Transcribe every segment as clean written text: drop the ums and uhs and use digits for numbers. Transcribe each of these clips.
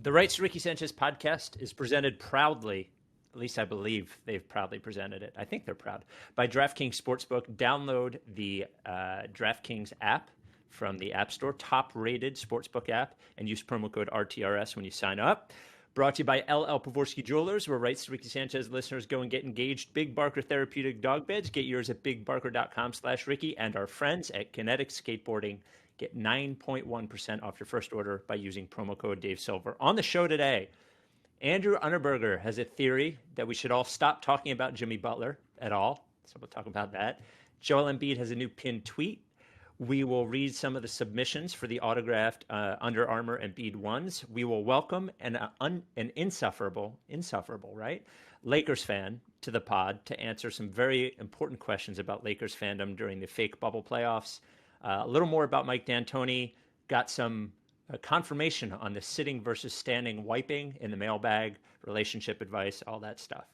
The Rights to Ricky Sanchez podcast is presented proudly, at least I believe they've proudly presented it. I think they're proud, by DraftKings Sportsbook. Download the DraftKings app from the App Store, top-rated sportsbook app, and use promo code RTRS when you sign up. Brought to you by LL Pavorsky Jewelers, where Rights to Ricky Sanchez listeners go and get engaged. Big Barker Therapeutic Dog Beds. Get yours at bigbarker.com/Ricky. And our friends at Kinetic Skateboarding. Get 9.1% off your first order by using promo code Dave Silver. On the show today, Andrew Unterberger has a theory that we should all stop talking about Jimmy Butler at all. So we'll talk about that. Joel Embiid has a new pinned tweet. We will read some of the submissions for the autographed Under Armour Embiid ones. We will welcome an insufferable, right, Lakers fan to the pod to answer some very important questions about Lakers fandom during the fake bubble playoffs. A little more about Mike D'Antoni. Got some confirmation on the sitting versus standing wiping in the mailbag, relationship advice, all that stuff.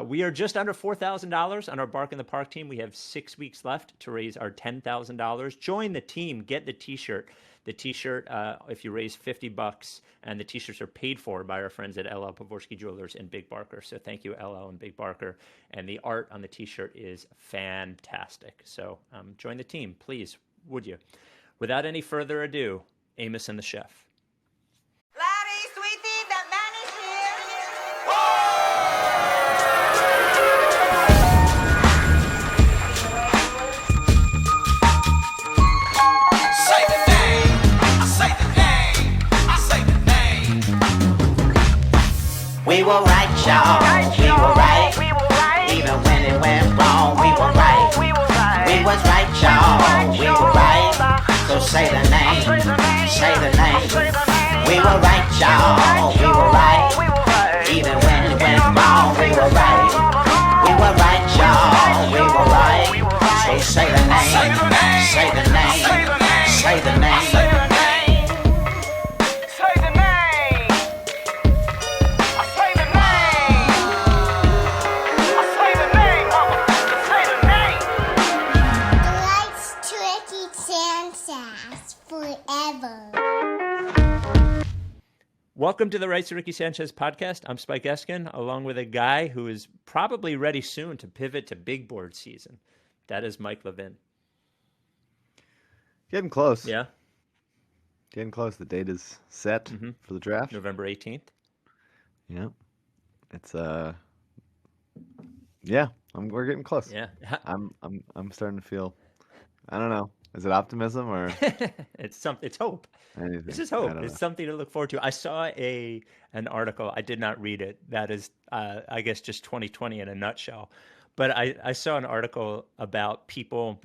We are just under $4,000 on our Bark in the Park team. We have 6 weeks left to raise our $10,000. Join the team. Get the T-shirt. The T-shirt, if you raise $50, and the T-shirts are paid for by our friends at LL Pavorsky Jewelers and Big Barker. So thank you, LL and Big Barker. And the art on the T-shirt is fantastic. So join the team, please. Would you? Without any further ado, Amos and the Chef. Larry, sweetie, the man is here. Say the name, I say the name, I say the name. We were right, y'all. We were right. Even when it went wrong, we were right. We was right, y'all. We were right. So say the name. Say the name. We were right, y'all. We were right. Even when it went wrong, we were right. We were right, y'all. We were right. So say the name. Say the name. Say the name. Welcome to the Rights to Ricky Sanchez podcast. I'm Spike Eskin, along with a guy who is probably ready soon to pivot to big board season. That is Mike Levin. Getting close. Yeah? Getting close. The date is set for the draft. November 18th. Yeah. It's we're getting close. Yeah. I'm starting to feel, I don't know. Is it optimism or It's hope. anything? This is hope. I don't It's know. something to look forward to. I saw an article. I did not read it. That is, I guess, just 2020 in a nutshell. But I saw an article about people,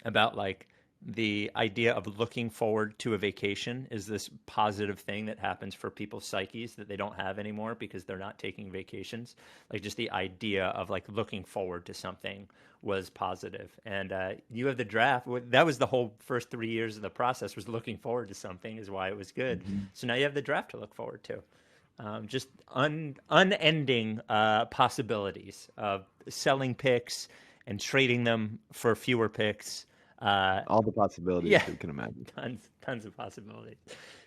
about like the idea of looking forward to a vacation is this positive thing that happens for people's psyches that they don't have anymore because they're not taking vacations. Like just the idea of like looking forward to something was positive. And you have the draft. That was the whole first 3 years of the process, was looking forward to something is why it was good. So now you have the draft to look forward to. Just unending possibilities of selling picks and trading them for fewer picks. All the possibilities Yeah. you can imagine. Tons of possibilities.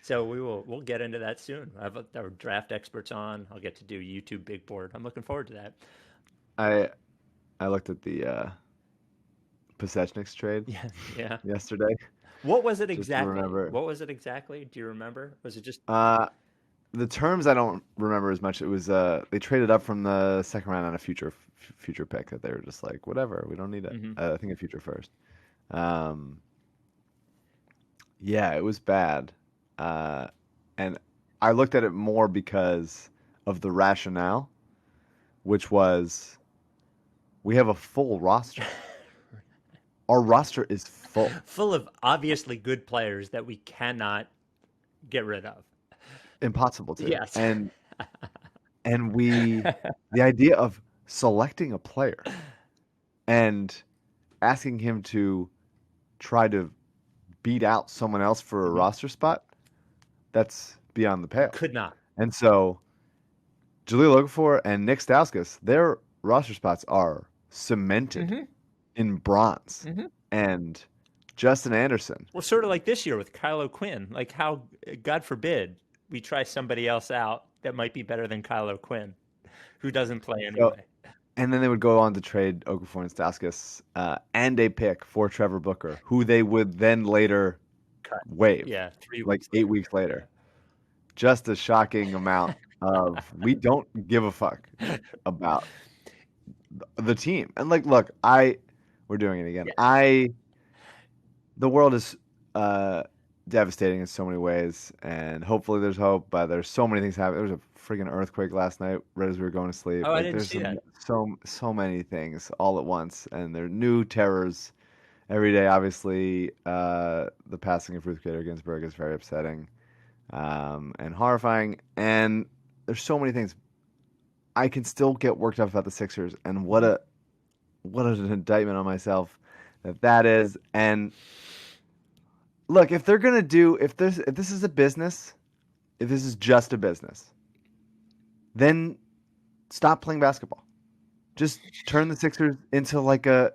So we'll get into that soon. I have our draft experts on. I'll get to do YouTube big board. I'm looking forward to that. I looked at the Pasechniks trade Yeah. yesterday. What was it Just to exactly? remember. What was it exactly? Do you remember? Was it just The terms I don't remember as much. It was they traded up from the second round on a future pick that they were just like, whatever, we don't need it. I think a future first. Yeah, it was bad. And I looked at it more because of the rationale, which was we have a full roster. Our roster is full of obviously good players that we cannot get rid of? Impossible to. Yes. And the idea of selecting a player and asking him to try to beat out someone else for a roster spot, that's beyond the pale. Could not. And so Jahlil Okafor and Nick Stauskas, their roster spots are cemented in bronze. And Justin Anderson. Well, sort of like this year with Kyle O'Quinn. Like how, God forbid, we try somebody else out that might be better than Kyle O'Quinn, who doesn't play anyway. And then they would go on to trade Okafor and Stauskas and a pick for Trevor Booker, who they would then later waive. Yeah, 3 like weeks 8 weeks later. Just a shocking amount of we don't give a fuck about the team. And like, look, we're doing it again. Yeah. The world is devastating in so many ways, and hopefully there's hope, but there's so many things happening. There was a freaking earthquake last night right as we were going to sleep. Oh, I Like, didn't there's see that. so many things all at once, and there are new terrors every day. Obviously, the passing of Ruth Bader Ginsburg is very upsetting and horrifying, and there's so many things. I can still get worked up about the Sixers, and what an indictment on myself that is. And look, if they're gonna if this is a business, if this is just a business, then stop playing basketball. Just turn the Sixers into like a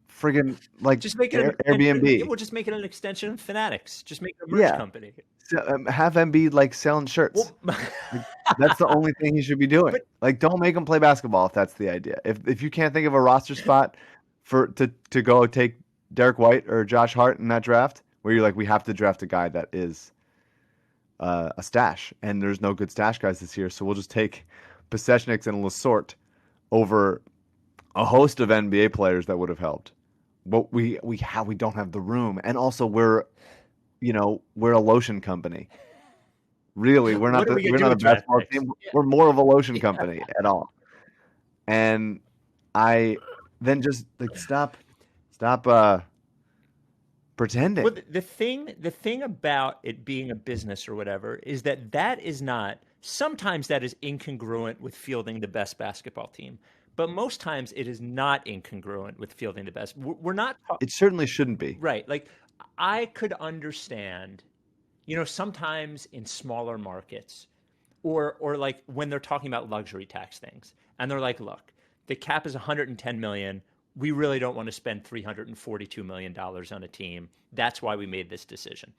friggin' like Just make it Airbnb. We'll just make it an extension of Fanatics. Just make it a merch company. So, have Embiid like selling shirts. Well, That's the only thing he should be doing. Like, don't make him play basketball if that's the idea. If you can't think of a roster spot to go take Derek White or Josh Hart in that draft, where you're like, we have to draft a guy that is a stash, and there's no good stash guys this year, so we'll just take Pasechniks and Lasort over a host of NBA players that would have helped. But we don't have the room, and also we're a lotion company. Really, we're not a basketball team. Yeah. We're more of a lotion company at all. And I then just like stop pretending. Well, the thing about it being a business or whatever is that is not. Sometimes that is incongruent with fielding the best basketball team, but most times it is not incongruent with fielding the best. We're not. It certainly shouldn't be. Right. Like, I could understand, sometimes in smaller markets or like when they're talking about luxury tax things and they're like, look, the cap is $110 million. We really don't want to spend $342 million on a team. That's why we made this decision.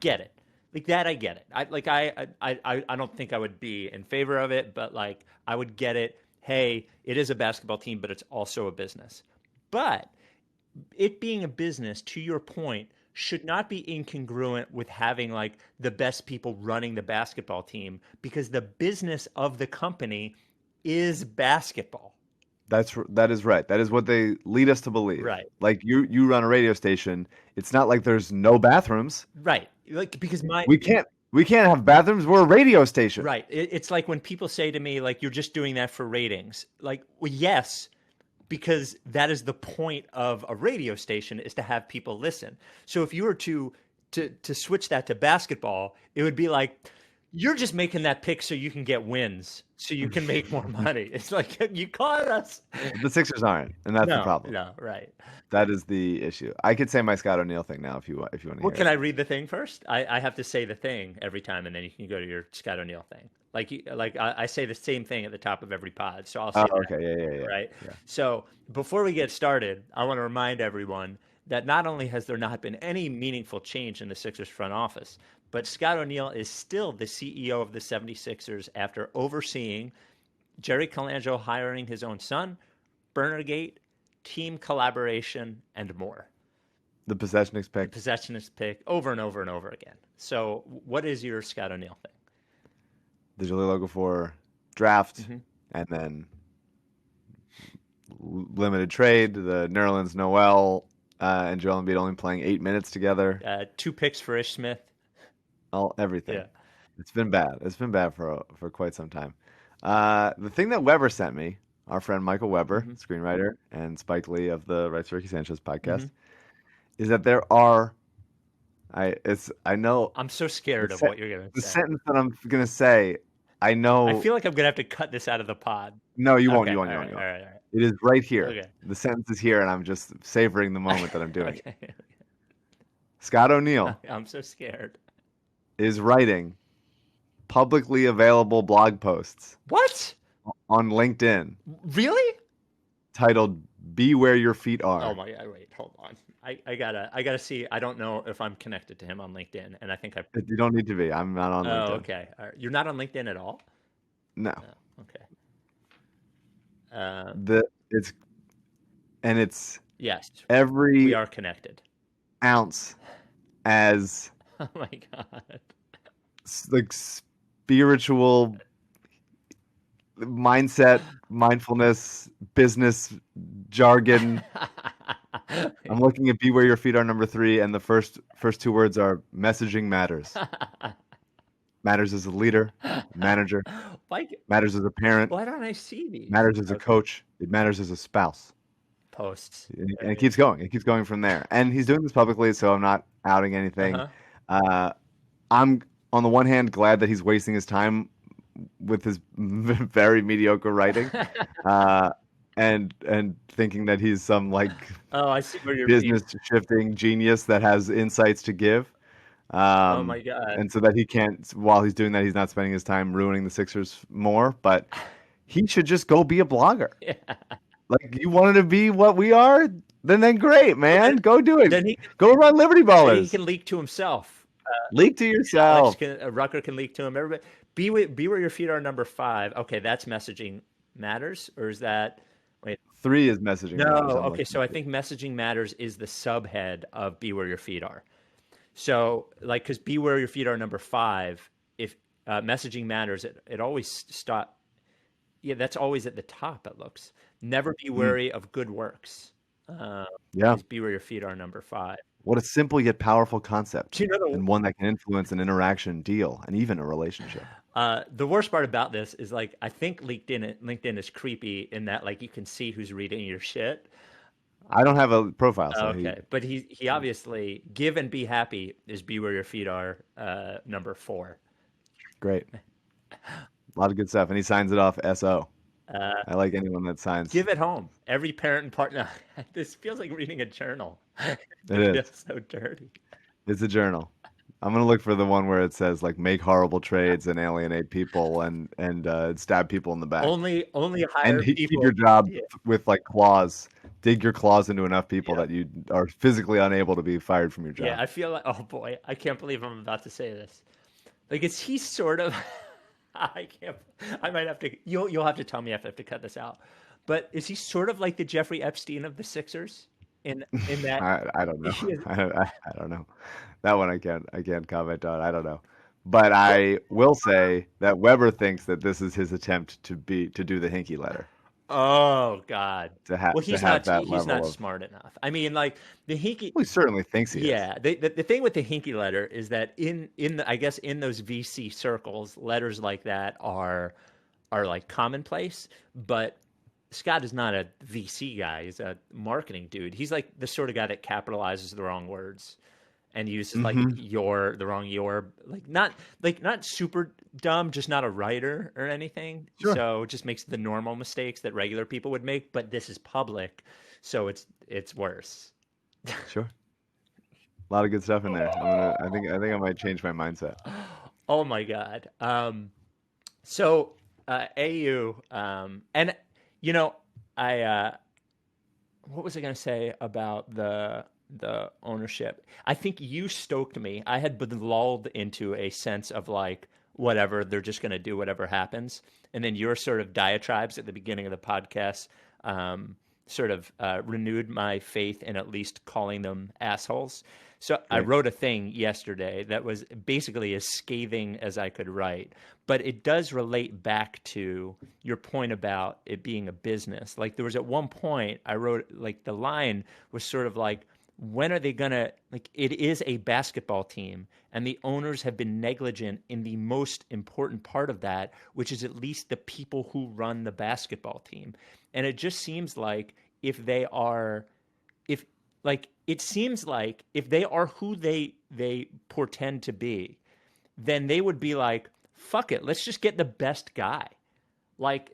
Get it. Like that, I get it. I don't think I would be in favor of it, but like I would get it. Hey, it is a basketball team, but it's also a business. But it being a business, to your point, should not be incongruent with having like the best people running the basketball team, because the business of the company is basketball. That is right. That is what they lead us to believe. Right. Like you run a radio station. It's not like there's no bathrooms. Right. Like because we can't have bathrooms. We're a radio station. Right. It's like when people say to me like, you're just doing that for ratings. Like, well, yes, because that is the point of a radio station, is to have people listen. So if you were to switch that to basketball, it would be like, you're just making that pick so you can get wins, so you can make more money. It's like, you caught us. The Sixers aren't, and that's the problem. No, right. That is the issue. I could say my Scott O'Neil thing now if you want to hear Well, can I read the thing first? I have to say the thing every time, and then you can go to your Scott O'Neil thing. I say the same thing at the top of every pod, so I'll say that. Okay, yeah. Right? Yeah. So before we get started, I want to remind everyone that not only has there not been any meaningful change in the Sixers front office, but Scott O'Neil is still the CEO of the 76ers after overseeing Jerry Colangelo hiring his own son, Burnergate, team collaboration, and more. The Pasechniks pick. The Pasechniks pick over and over and over again. So what is your Scott O'Neil thing? The Jaleel Okafor draft, and then limited trade, the Nerlens Noel and Joel Embiid only playing 8 minutes together. 2 picks for Ish Smith. Everything. Yeah. It's been bad. It's been bad for quite some time. The thing that Weber sent me, our friend Michael Weber, screenwriter, and Spike Lee of the Rights to Ricky Sanchez podcast, is that there are. I know. I'm so scared of what you're going to say. The sentence that I'm going to say, I know. I feel like I'm going to have to cut this out of the pod. No, you won't. Okay, You won't. All You won't. right. It is right here. Okay. The sentence is here, and I'm just savoring the moment that I'm doing Okay. it. Scott O'Neil I'm so scared. is writing publicly available blog posts What? on LinkedIn Really? titled Be where your feet are. Oh my God! Wait, hold on. I gotta see. I don't know if I'm connected to him on LinkedIn, and I think I. You don't need to be. I'm not on Oh, LinkedIn. okay. All right. You're not on LinkedIn at all. No. Oh, okay. It's Yes, every we are connected. ounce as Oh my God. like spiritual mindset, mindfulness, business jargon. I'm looking at Be Where Your Feet Are number 3, and the first two words are messaging matters. Matters as a leader, manager, matters as a parent, Why don't I see these? matters as a Okay. coach, it matters as a spouse. Posts. And it keeps going. It keeps going from there. And he's doing this publicly, so I'm not outing anything. I'm, on the one hand, glad that he's wasting his time with his very mediocre writing, and thinking that he's some like Oh, I see where you're business shifting genius that has insights to give. Oh my God. And so that he can't, while he's doing that, he's not spending his time ruining the Sixers more. But he should just go be a blogger. Yeah. Like, you wanted to be what we are, then great, man. Go do it. Then Go run Liberty he Ballers. can leak to himself. Leak to yourself. Rucker can leak to him. Everybody, be where your feet are. Number 5. Okay, that's messaging matters, or is that? Wait, 3 is messaging. no. matters, I'm Okay, looking so I at. think messaging matters is the subhead of be where your feet are. So, like, because be where your feet are number 5. If messaging matters, it always stop. Yeah, that's always at the top. It looks. Never be wary of good works. Yeah. Is be where your feet are number 5. What a simple yet powerful concept, Do you know and one that can influence an interaction, deal, and even a relationship. the worst part about this is, like, I think LinkedIn is creepy in that, like, you can see who's reading your shit. I don't have a profile, so Okay, but he obviously give and be happy is be where your feet are number 4. great. A lot of good stuff, and he signs it off SO. I like anyone that signs. Give it home. Every parent and partner. This feels like reading a journal. It is. Feels so dirty. It's a journal. I'm gonna look for the one where it says like make horrible trades and alienate people and stab people in the back. Only hire And keep people. your job Yeah. with like claws. Dig your claws into enough people that you are physically unable to be fired from your job. Yeah, I feel like, oh boy, I can't believe I'm about to say this. Like, is he sort of? I can't. I might have to. You'll have to tell me if I have to cut this out. But is he sort of like the Jeffrey Epstein of the Sixers? In that, I don't know. He is- I don't know. That one I can't comment on. I don't know. But I will say that Weber thinks that this is his attempt to do the Hinkie letter. oh God. To have Well, he's to have not. that He's level not of. smart enough. I mean, like the Hinkie. Well, he certainly thinks he is. Yeah, the thing with the Hinkie letter is that I guess in those VC circles, letters like that are like commonplace. But Scott is not a VC guy; he's a marketing dude. He's like the sort of guy that capitalizes the wrong words and uses like the wrong like not super dumb, just not a writer or anything. Sure. So just makes the normal mistakes that regular people would make. But this is public, so it's worse. Sure. A lot of good stuff in there. I think I might change my mindset. Oh my God. So AU, and you know, what was I going to say about the ownership? I think you stoked me. I had been lulled into a sense of like, whatever, they're just going to do whatever happens. And then your sort of diatribes at the beginning of the podcast sort of renewed my faith in at least calling them assholes. So I wrote a thing yesterday that was basically as scathing as I could write, but it does relate back to your point about it being a business. Like there was at one point I wrote, like the line was sort of like, when are they gonna, like, it is a basketball team and the owners have been negligent in the most important part of that, which is at least the people who run the basketball team. And it just seems like if they are who they portend to be, then they would be like, fuck it, let's just get the best guy. Like,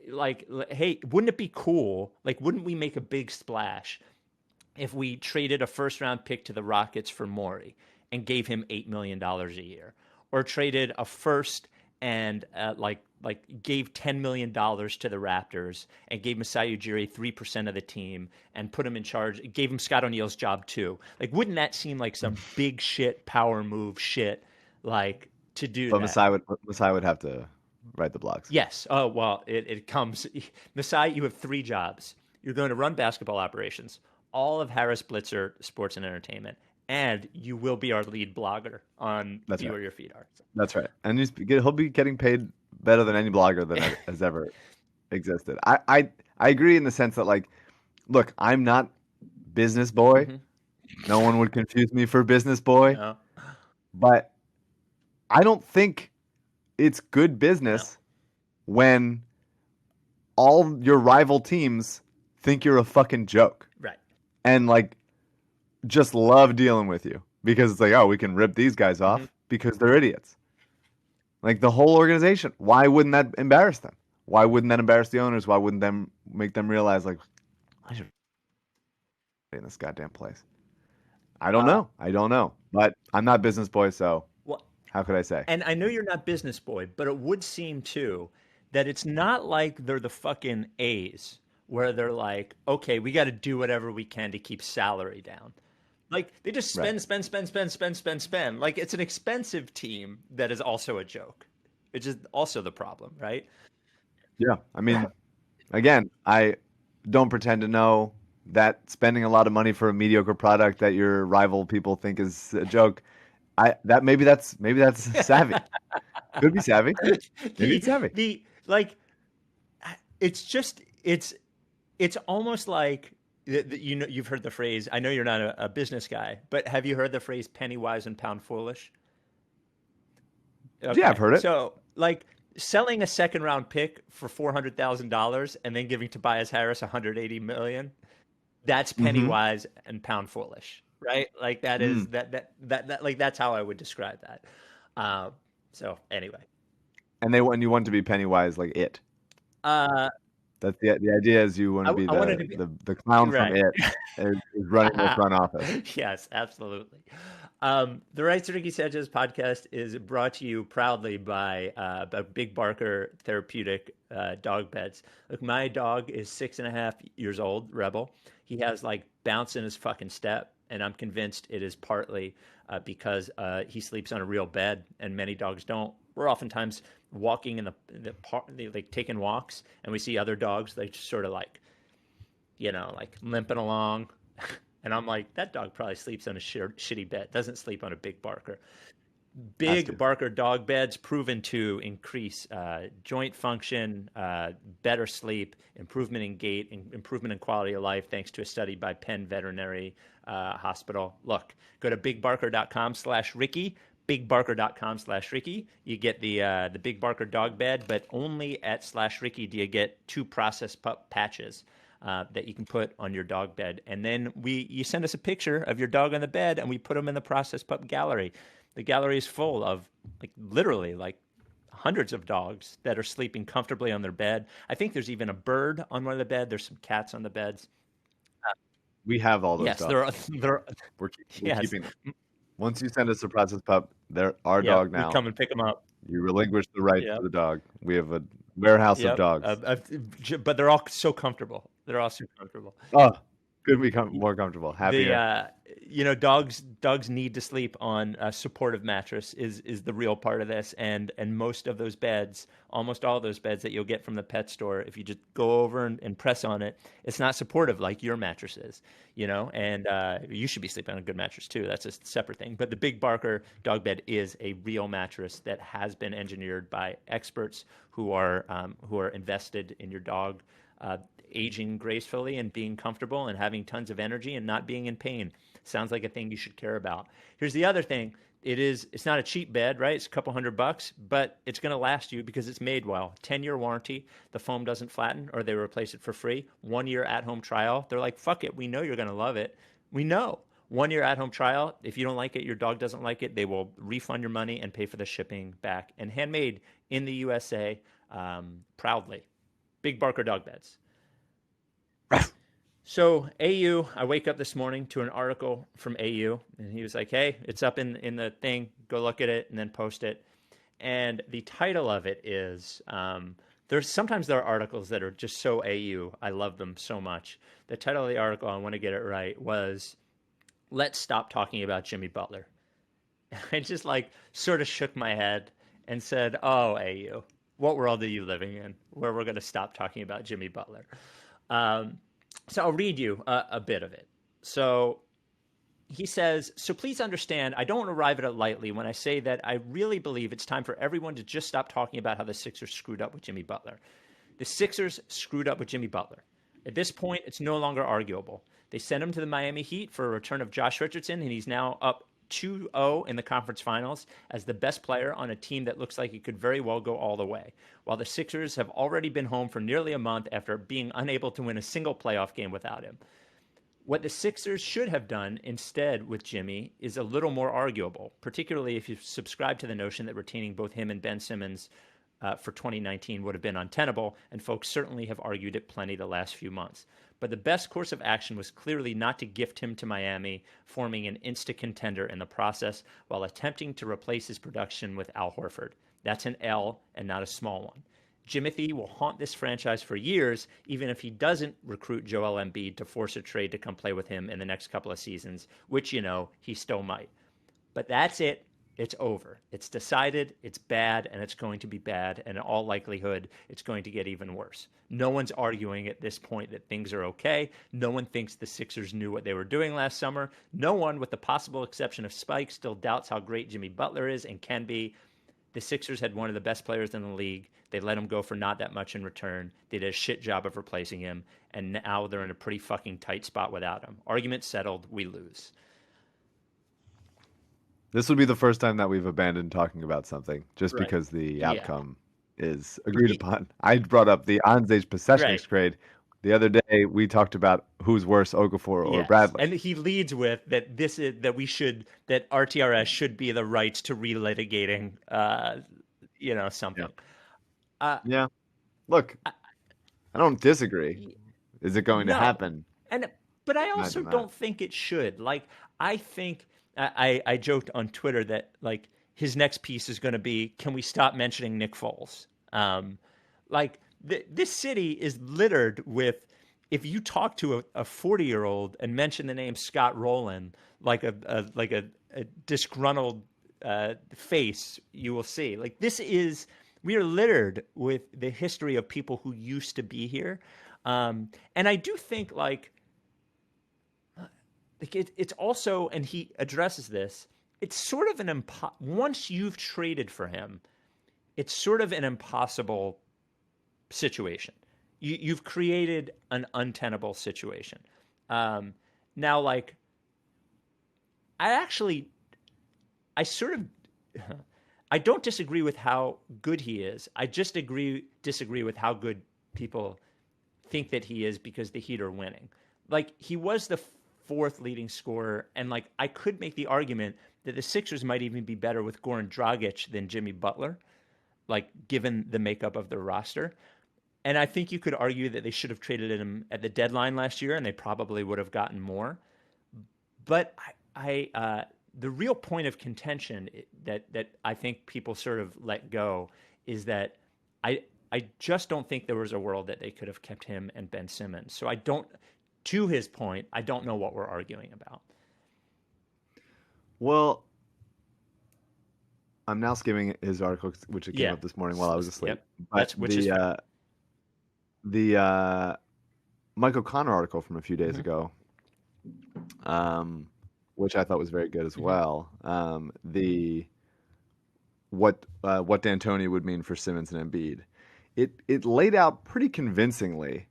hey, wouldn't it be cool? Like, wouldn't we make a big splash if we traded a first-round pick to the Rockets for Morey and gave him $8 million a year, or traded a first and like like gave $10 million to the Raptors and gave Masai Ujiri 3% of the team and put him in charge, gave him Scott O'Neal's job too. Like, wouldn't that seem like some big shit power move shit, like, to do But that? Masai would have to write the blogs. Yes. Oh, well, it comes. Masai, you have 3 jobs. You're going to run basketball operations, all of Harris Blitzer Sports and Entertainment, and you will be our lead blogger on That's Be right. Where Your Feet Are. That's right. And he'll be getting paid better than any blogger that has ever existed. I agree in the sense that, like, look, I'm not business boy. No one would confuse me for business boy. No. But I don't think it's good business when all your rival teams think you're a fucking joke. Right. And, like, just love dealing with you because it's like, oh, we can rip these guys off because they're idiots. Like, the whole organization. Why wouldn't that embarrass them? Why wouldn't that embarrass the owners? Why wouldn't them make them realize, like, I should be in this goddamn place? I don't know. I don't know. But I'm not business boy, so Well, how could I say? and I know you're not business boy, but it would seem too that it's not like they're the fucking A's where they're like, okay, we got to do whatever we can to keep salary down. Like, they just spend, spend. Like, it's an expensive team that is also a joke. It's just also the problem, right? Yeah. I mean, again, I don't pretend to know that spending a lot of money for a mediocre product that your rival people think is a joke. Maybe that's savvy. Could be savvy. Maybe it's savvy. It's almost like, you know, you've heard the phrase, I know you're not a business guy, but have you heard the phrase penny wise and pound foolish? Okay. Yeah, I've heard it. So, like, selling a second round pick for $400,000 and then giving Tobias Harris $180 million, that's penny wise and pound foolish, right? Like, that is that like, that's how I would describe that. So anyway, And you want to be Pennywise, like it. That's the idea is you want to be I wanted to be- the clown Right. from it is running the front office. Yes, absolutely. The Rights to Ricky Sanchez podcast is brought to you proudly by Big Barker Therapeutic dog beds. Look, my dog is 6.5 years old, Rebel. He has, like, bounce in his fucking step, and I'm convinced it is partly because he sleeps on a real bed, and many dogs don't. We're oftentimes walking in the park, like taking walks, and we see other dogs. They just sort of, like, you know, like limping along. And I'm like, that dog probably sleeps on a shitty bed. Doesn't sleep on a Big Barker. Big Barker dog beds proven to increase joint function, better sleep, improvement in gait, improvement in quality of life, thanks to a study by Penn Veterinary Hospital. Look, go to bigbarker.com/Ricky. bigbarker.com/Ricky. You get the Big Barker dog bed, but only at /Ricky do you get 2 processed pup patches that you can put on your dog bed. And then you send us a picture of your dog on the bed, and we put them in the processed pup gallery. The gallery is full of, like, literally, like, hundreds of dogs that are sleeping comfortably on their bed. I think there's even a bird on one of the beds. There's some cats on the beds. We have all those Yes, dogs. they're We're yes. keeping them. Once you send us a processed pup, they're our Yeah, dog now. we come and pick them up. You relinquish the right Yep. to the dog. We have a warehouse of Yep. dogs. But they're all so comfortable. They're all so comfortable. Oh, couldn't be more comfortable. Happier. You know, dogs need to sleep on a supportive mattress is the real part of this, and most of those beds, almost all those beds that you'll get from the pet store, if you just go over and press on it, it's not supportive like your mattress is, you know, and you should be sleeping on a good mattress too. That's a separate thing. But the Big Barker dog bed is a real mattress that has been engineered by experts who are invested in your dog aging gracefully and being comfortable and having tons of energy and not being in pain. Sounds like a thing you should care about. Here's the other thing. It's not a cheap bed, right? It's a couple $100, but it's going to last you because it's made well. 10-year warranty. The foam doesn't flatten, or they replace it for free. 1-year at-home trial. They're like, fuck it. We know you're going to love it. We know. 1-year at-home trial. If you don't like it, your dog doesn't like it, they will refund your money and pay for the shipping back. And handmade in the USA, proudly. Big Barker dog beds. So AU, I wake up this morning to an article from AU, and he was like, hey, it's up in the thing. Go look at it and then post it. and the title of it is sometimes there are articles that are just so AU. I love them so much. The title of the article, I want to get it right, was "Let's Stop Talking About Jimmy Butler." I just like sort of shook my head and said, "Oh, AU, what world are you living in where we're going to stop talking about Jimmy Butler?" So I'll read you a bit of it. So he says, "So please understand, I don't arrive at it lightly when I say that I really believe it's time for everyone to just stop talking about how the Sixers screwed up with Jimmy Butler. The Sixers screwed up with Jimmy Butler. At this point, it's no longer arguable. They sent him to the Miami Heat for a return of Josh Richardson, and he's now up 2-0 in the conference finals as the best player on a team that looks like it could very well go all the way, while the Sixers have already been home for nearly a month after being unable to win a single playoff game without him. What the Sixers should have done instead with Jimmy is a little more arguable, particularly if you subscribe to the notion that retaining both him and Ben Simmons for 2019 would have been untenable, and folks certainly have argued it plenty the last few months. But the best course of action was clearly not to gift him to Miami, forming an insta-contender in the process while attempting to replace his production with Al Horford. That's an L and not a small one. Jimothy will haunt this franchise for years, even if he doesn't recruit Joel Embiid to force a trade to come play with him in the next couple of seasons, which, he still might. But that's it. It's over. It's decided, it's bad, and it's going to be bad, and in all likelihood, it's going to get even worse. No one's arguing at this point that things are okay. No one thinks the Sixers knew what they were doing last summer. No one, with the possible exception of Spike, still doubts how great Jimmy Butler is and can be. The Sixers had one of the best players in the league. They let him go for not that much in return. They did a shit job of replacing him, and now they're in a pretty fucking tight spot without him. Argument settled, we lose." This would be the first time that we've abandoned talking about something just Right. because the outcome is agreed upon. I brought up the on-stage possession trade. The other day, we talked about who's worse, Okafor or Yes. Bradley. And he leads with that that RTRS should be the rights to relitigating something. Yeah. Look, I don't disagree. Is it going to happen? But I also don't think it should. Like, I think I joked on Twitter that like his next piece is going to be, can we stop mentioning Nick Foles? This city is littered with, if you talk to a 40-year-old and mention the name Scott Rowland, like a disgruntled face, you will see. Like, we are littered with the history of people who used to be here. And I do think it's also, and he addresses this, it's sort of once you've traded for him, it's sort of an impossible situation. You've created an untenable situation. Now, I don't disagree with how good he is. I just disagree with how good people think that he is because the Heat are winning. Like, he was the fourth leading scorer, and I could make the argument that the Sixers might even be better with Goran Dragic than Jimmy Butler, given the makeup of their roster. And I think you could argue that they should have traded him at the deadline last year, and they probably would have gotten more. But the real point of contention that I think people sort of let go is that I just don't think there was a world that they could have kept him and Ben Simmons. So to his point, I don't know what we're arguing about. Well, I'm now skimming his article, which came up this morning while I was asleep. Yep. But the Michael Connor article from a few days ago, which I thought was very good as well. What D'Antoni would mean for Simmons and Embiid. It laid out pretty convincingly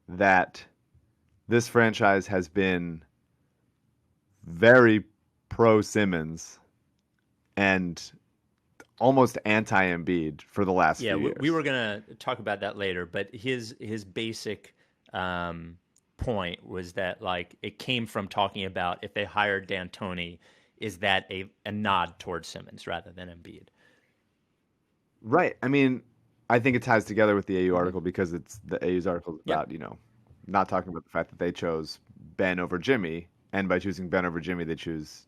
that this franchise has been very pro Simmons and almost anti Embiid for the last few years. We were going to talk about that later, but his basic point was that it came from talking about, if they hired D'Antoni, is that a nod towards Simmons rather than Embiid? Right. I mean, I think it ties together with the AU article because it's the AU's article about not talking about the fact that they chose Ben over Jimmy, and by choosing Ben over Jimmy, they choose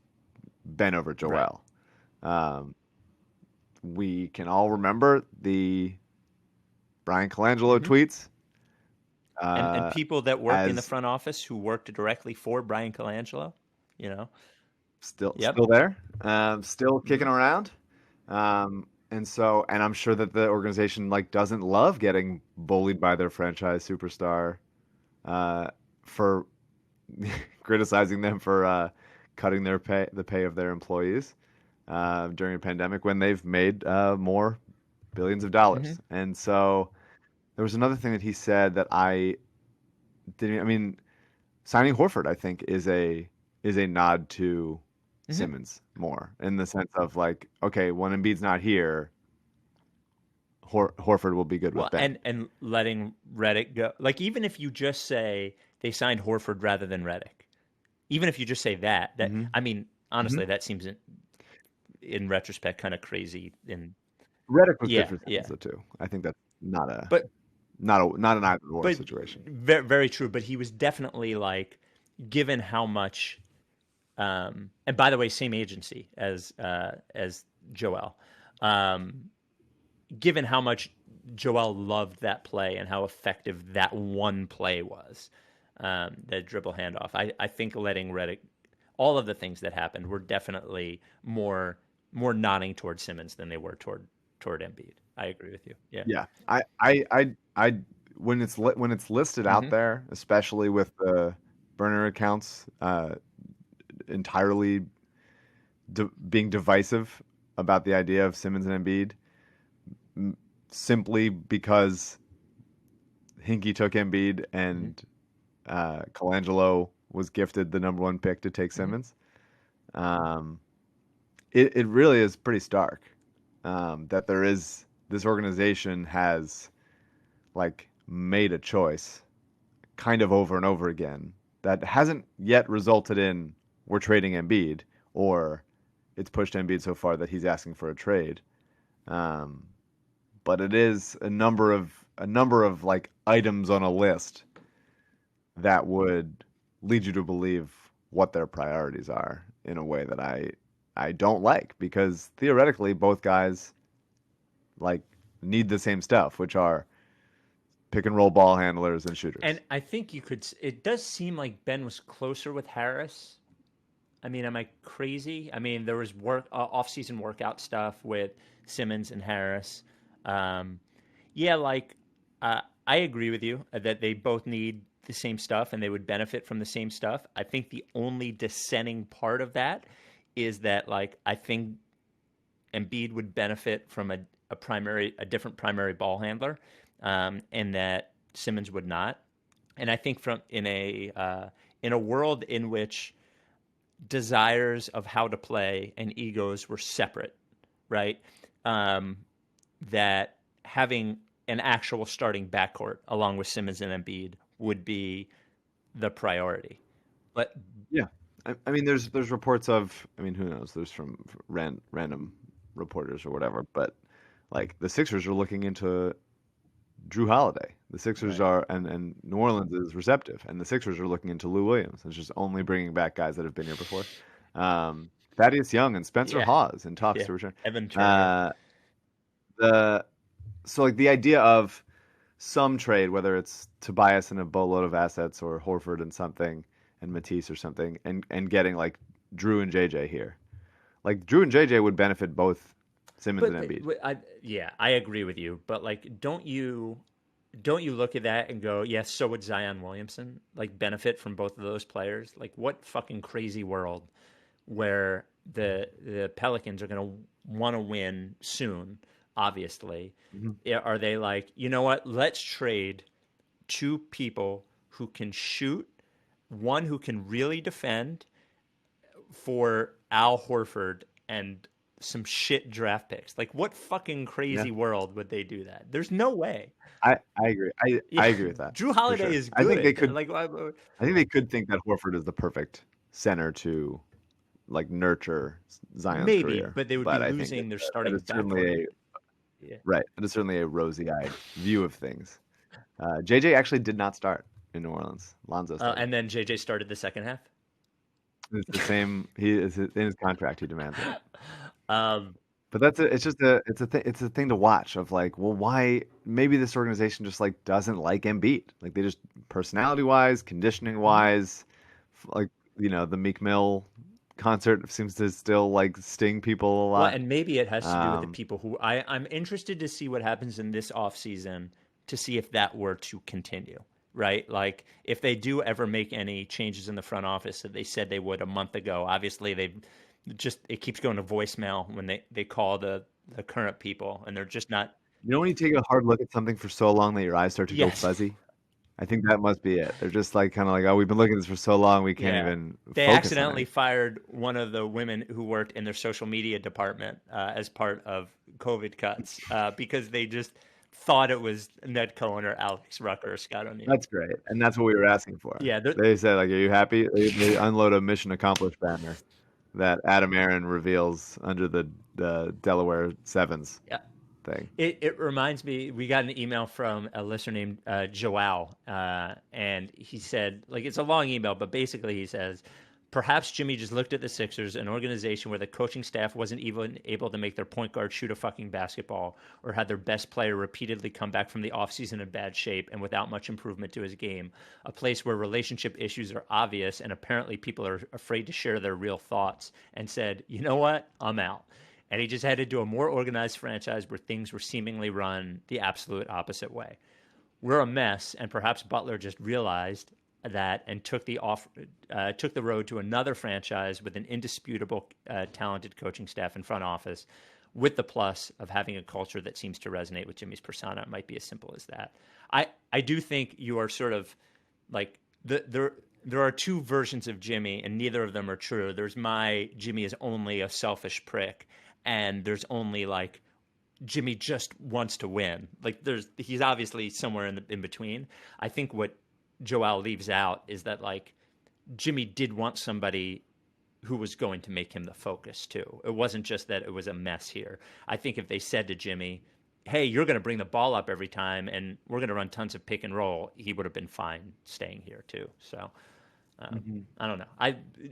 Ben over Joel. Right. we can all remember the Brian Colangelo tweets. And people that work in the as- front office who worked directly for Brian Colangelo, Still Yep. there, still kicking around. And I'm sure that the organization doesn't love getting bullied by their franchise superstar for criticizing them for cutting the pay of their employees during a pandemic when they've made more billions of dollars. And so there was another thing that he said that I didn't. I mean, signing Horford, I think, is a nod to Simmons more in the sense of okay, when Embiid's not here, Horford will be good with Ben. And letting Redick go. Even if you just say they signed Horford rather than Redick, even if you just say that I mean, honestly, that seems in retrospect kind of crazy. Redick was good for Simmons though too. I think that's not an either or situation. Very, very true. But he was definitely given how much. And by the way, same agency as Joel. Given how much Joel loved that play and how effective that one play was, that dribble handoff, I think letting Redick, all of the things that happened were definitely more nodding toward Simmons than they were toward Embiid. I agree with you. Yeah. Yeah. I when it's listed out there, especially with the burner accounts entirely being divisive about the idea of Simmons and Embiid, simply because Hinkie took Embiid and Colangelo was gifted the number 1 pick to take Simmons. It really is pretty stark that this organization has made a choice kind of over and over again that hasn't yet resulted in we're trading Embiid, or it's pushed Embiid so far that he's asking for a trade. But it is a number of items on a list that would lead you to believe what their priorities are in a way that I don't like, because theoretically both guys need the same stuff, which are pick and roll ball handlers and shooters. And I think it does seem like Ben was closer with Harris. I mean, am I crazy? I mean, there was off-season workout stuff with Simmons and Harris. I agree with you that they both need the same stuff and they would benefit from the same stuff. I think the only dissenting part of that is that I think Embiid would benefit from a different primary ball handler, and that Simmons would not. And I think in a world in which desires of how to play and egos were separate, right? That having an actual starting backcourt along with Simmons and Embiid would be the priority. But yeah, I mean, there's reports of, I mean, who knows? There's from random reporters or whatever, but the Sixers are looking into Drew Holiday. The Sixers are, and New Orleans is receptive, and the Sixers are looking into Lou Williams. It's just only bringing back guys that have been here before. Thaddeus Young and Spencer Hawes in talks to return. Evan Turner. The idea of some trade, whether it's Tobias and a boatload of assets or Horford and something and Matisse or something, and getting Drew and JJ here. Drew and JJ would benefit both Simmons and Embiid. I agree with you, but don't you look at that and go, yes, so would Zion Williamson benefit from both of those players? What fucking crazy world where the Pelicans are going to want to win soon, obviously. Are they you know what, let's trade 2 people who can shoot, one who can really defend, for Al Horford and some shit draft picks? What fucking crazy world would they do that? There's no way. I agree. I agree with that. Drew Holiday is good. I think they could. I think they could think that Horford is the perfect center to nurture Zion's career. But they would be losing their starting backcourt. Right. It is certainly a rosy-eyed view of things. JJ actually did not start in New Orleans. Lonzo started. And then JJ started the second half? It's the same. He is in his contract. He demands it. But it's a thing to watch of like, well, why maybe this organization just like doesn't like Embiid. Like they just personality wise, conditioning wise, like the Meek Mill concert seems to still like sting people a Well, lot. and maybe it has to do with the Um, people who I'm interested to see what happens in this offseason to see if that were to continue, right? Like if they do ever make any changes in the front office that they said they would a month ago, obviously it keeps going to voicemail when they call the current people and they're just not. when you take a hard look at something for so long that your eyes start to go Yes. fuzzy? I think that must be it. They're just like kind of like, oh, we've been looking at this for so long, we can't Yeah. even They focus on accidentally it. fired one of the women who worked in their social media department as part of COVID cuts because they just thought it was Ned Cohen or Alex Rucker or Scott O'Neill. That's great, and that's what we were asking for. Yeah, They said like, "Are you happy?" They unload a mission accomplished banner that Adam Aaron reveals under the Delaware Sevens yeah. thing. It reminds me, we got an email from a listener named Joao, and he said, like, it's a long email, but basically he says, perhaps Jimmy just looked at the Sixers, an organization where the coaching staff wasn't even able to make their point guard shoot a fucking basketball, or had their best player repeatedly come back from the offseason in bad shape and without much improvement to his game, a place where relationship issues are obvious and apparently people are afraid to share their real thoughts, and said, you know what, I'm out. And he just headed to a more organized franchise where things were seemingly run the absolute opposite way. We're a mess, and perhaps Butler just realized that and took the road to another franchise with an indisputable, talented coaching staff and front office, with the plus of having a culture that seems to resonate with Jimmy's persona. It might be as simple as that. I do think you are sort of like there are two versions of Jimmy, and neither of them are true. There's my Jimmy is only a selfish prick, and there's only like Jimmy just wants to win. Like he's obviously somewhere in between. I think what Joel leaves out is that like Jimmy did want somebody who was going to make him the focus too. It wasn't just that it was a mess here. I think if they said to Jimmy, hey, you're going to bring the ball up every time and we're going to run tons of pick and roll, he would have been fine staying here too. So I don't know.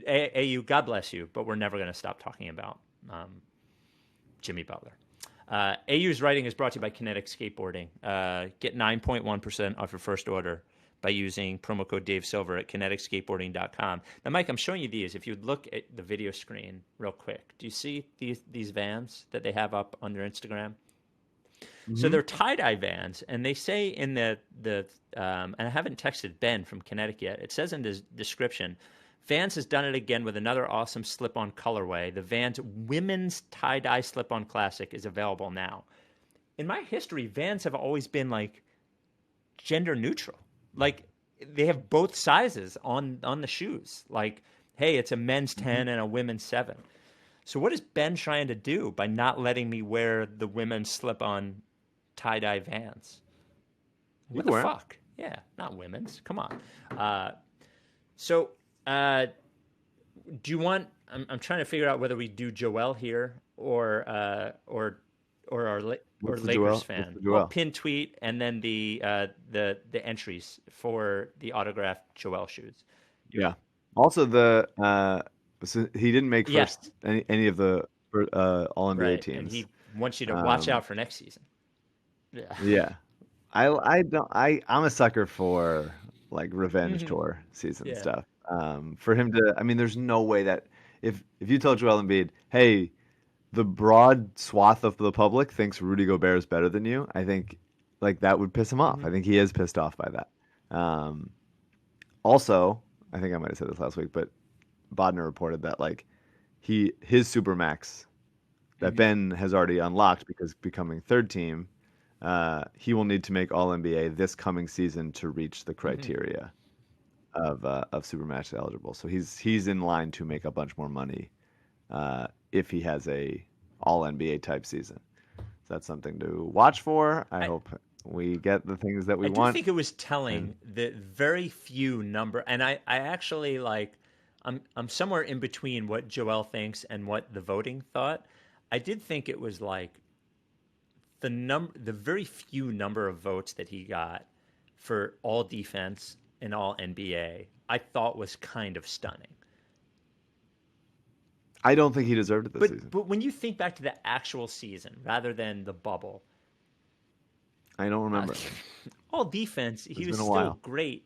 AU, God bless you, but we're never going to stop talking about Jimmy Butler. AU's writing is brought to you by Kinetic Skateboarding. Get 9.1% off your first order by using promo code Dave Silver at kineticskateboarding.com. Now, Mike, I'm showing you these. If you look at the video screen real quick, do you see these Vans that they have up on their Instagram? Mm-hmm. So they're tie-dye Vans, and they say in the and I haven't texted Ben from Kinetic yet. It says in the description, Vans has done it again with another awesome slip-on colorway. The Vans Women's Tie-Dye Slip-On Classic is available now. In my history, Vans have always been like gender neutral. Like they have both sizes on the shoes. Like, hey, it's a men's 10 and a women's 7. So what is Ben trying to do by not letting me wear the women's slip-on tie-dye Vans? What the fuck? Yeah, not women's. Come on. So do you want? I'm trying to figure out whether we do Joel here or Lakers fan. Well, pin tweet and then the entries for the autographed Joel shoes. Yeah. Also, so he didn't make first any of the All NBA teams, and he wants you to watch out for next season. Yeah. Yeah. I'm a sucker for like revenge tour season stuff. For him to, I mean, there's no way that if you tell Joel Embiid, hey, the broad swath of the public thinks Rudy Gobert is better than you, I think like that would piss him off. I think he is pissed off by that. Also, I think I might have said this last week, but Bodner reported that like his Supermax that Ben has already unlocked because becoming third team, he will need to make All NBA this coming season to reach the criteria of Supermax eligible. So he's in line to make a bunch more money if he has a All NBA type season. So that's something to watch for. I hope we get the things that we want. I do think it was telling the very few number, and I actually like. I'm somewhere in between what Joel thinks and what the voting thought. I did think it was like the very few number of votes that he got for all defense and all NBA, I thought was kind of stunning. I don't think he deserved it this season. But when you think back to the actual season rather than the bubble, I don't remember. all defense, he was still great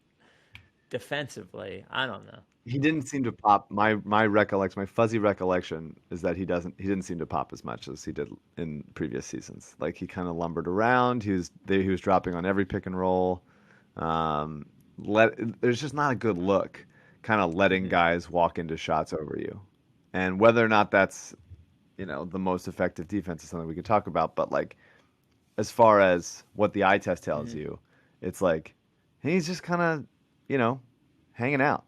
defensively. I don't know. He didn't seem to pop. My recollection, my fuzzy recollection is that he didn't seem to pop as much as he did in previous seasons. Like he kind of lumbered around. He was dropping on every pick and roll. There's just not a good look, kind of letting guys walk into shots over you, and whether or not that's the most effective defense is something we could talk about. But like, as far as what the eye test tells you, it's like he's just kind of hanging out.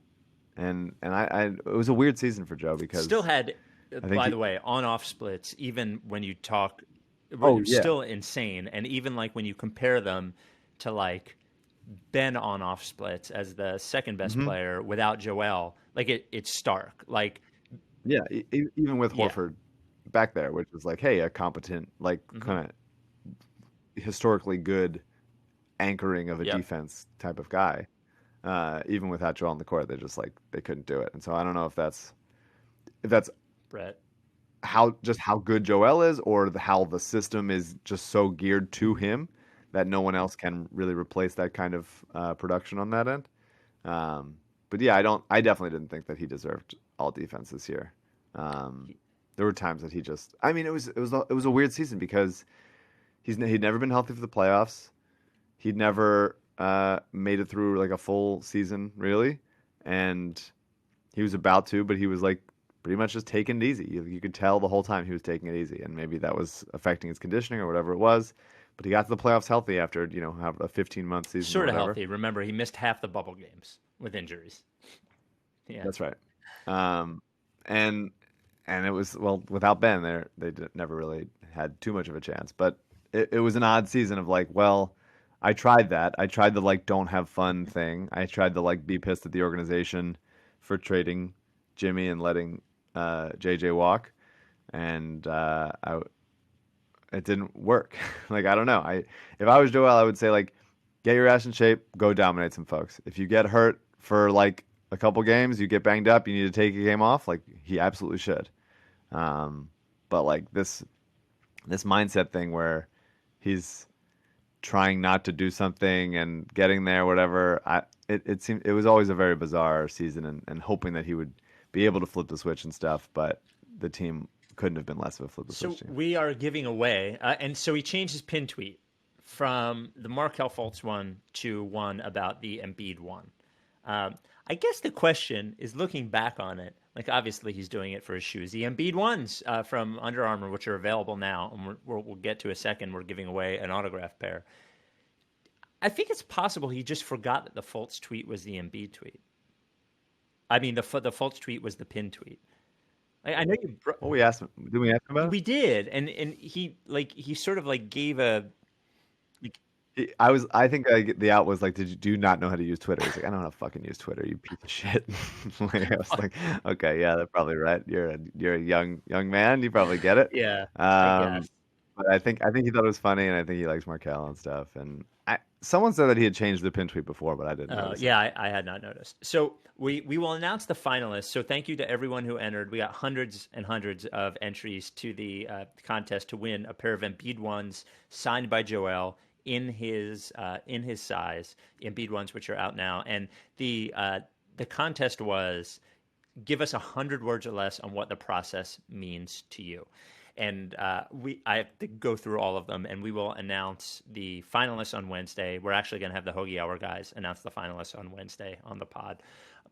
And it was a weird season for Joe because still had, by the way, on-off splits. Even when you talk, still insane. And even like when you compare them to like Ben on-off splits as the second best player without Joel, like it's stark. Like even with Horford back there, which was like, hey, a competent, like kind of historically good anchoring of a defense type of guy. Even without Joel on the court, they couldn't do it. And so I don't know if that's Brett, how good Joel is, or how the system is just so geared to him that no one else can really replace that kind of production on that end. But yeah, I definitely didn't think that he deserved all defense this year. There were times that it was a weird season because he'd never been healthy for the playoffs. He'd never made it through like a full season really, and he was about to, but he was like pretty much just taking it easy. You could tell the whole time he was taking it easy, and maybe that was affecting his conditioning or whatever it was. But he got to the playoffs healthy after have a 15-month season. Sort of healthy. Remember, he missed half the bubble games with injuries. Yeah, that's right. And it was without Ben, they never really had too much of a chance. But it was an odd season of like, well, I tried that. I tried the like don't have fun thing. I tried to like be pissed at the organization for trading Jimmy and letting JJ walk, and it didn't work. Like I don't know. If I was Joel, I would say like get your ass in shape, go dominate some folks. If you get hurt for like a couple games, you get banged up, you need to take a game off. Like he absolutely should. But like this mindset thing where he's trying not to do something and getting there, whatever. It seemed it was always a very bizarre season, and hoping that he would be able to flip the switch and stuff, but the team couldn't have been less of a flip the switch team. We are giving away, and so he changed his pin tweet from the Markelle Fultz one to one about the Embiid one. I guess the question is, looking back on it, like obviously he's doing it for his shoes. The Embiid ones from Under Armour, which are available now, and we'll get to a second. We're giving away an autograph pair. I think it's possible he just forgot that the Fultz tweet was the Embiid tweet. I mean, the Fultz tweet was the pin tweet. I know you. We asked him. Did we ask him about it? We did, and he sort of like gave a. I think the out was like, do you not know how to use Twitter? He's like, I don't know how to fucking use Twitter, you piece of shit. Like, I was like, okay, yeah, that's probably right. You're a young man. You probably get it. Yeah. But I think he thought it was funny, and I think he likes Markelle and stuff. And someone said that he had changed the pin tweet before, but I didn't notice. Yeah, I had not noticed. So we will announce the finalists. So thank you to everyone who entered. We got hundreds and hundreds of entries to the contest to win a pair of Embiid ones signed by Joel in his size, Embiid ones, which are out now. And the contest was give us 100 words or less on what the process means to you. And I have to go through all of them, and we will announce the finalists on Wednesday. We're actually going to have the Hoagie Hour guys announce the finalists on Wednesday on the pod.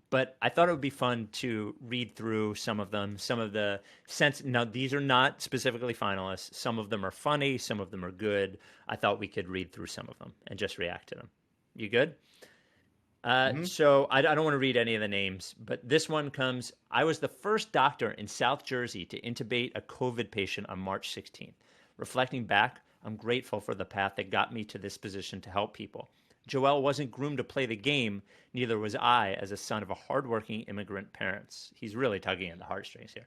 But I thought it would be fun to read through some of them, some of the sense. Now, these are not specifically finalists. Some of them are funny. Some of them are good. I thought we could read through some of them and just react to them. You good? So I don't want to read any of the names, but this one comes, I was the first doctor in South Jersey to intubate a COVID patient on March 16th. Reflecting back, I'm grateful for the path that got me to this position to help people. Joel wasn't groomed to play the game, neither was I as a son of a hardworking immigrant parents. He's really tugging at the heartstrings here.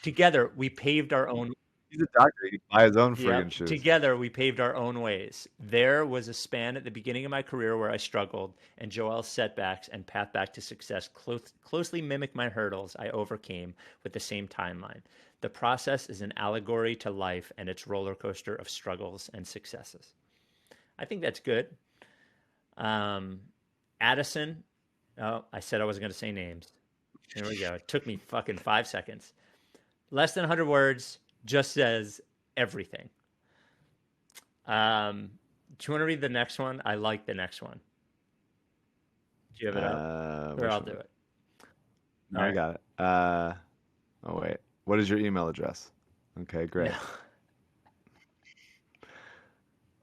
Together, we paved our own... He's a doctor. He can buy his own friggin' Yep. shoes. Together, we paved our own ways. There was a span at the beginning of my career where I struggled, and Joel's setbacks and path back to success closely mimic my hurdles I overcame with the same timeline. The process is an allegory to life and its roller coaster of struggles and successes. I think that's good. Addison. Oh, I said I wasn't going to say names. Here we go. It took me fucking 5 seconds. Less than 100 words, just says everything. Do you want to read the next one? I like the next one. Do you have it up? Or I'll do it. No, I got it. Oh, wait. What is your email address? Okay, great.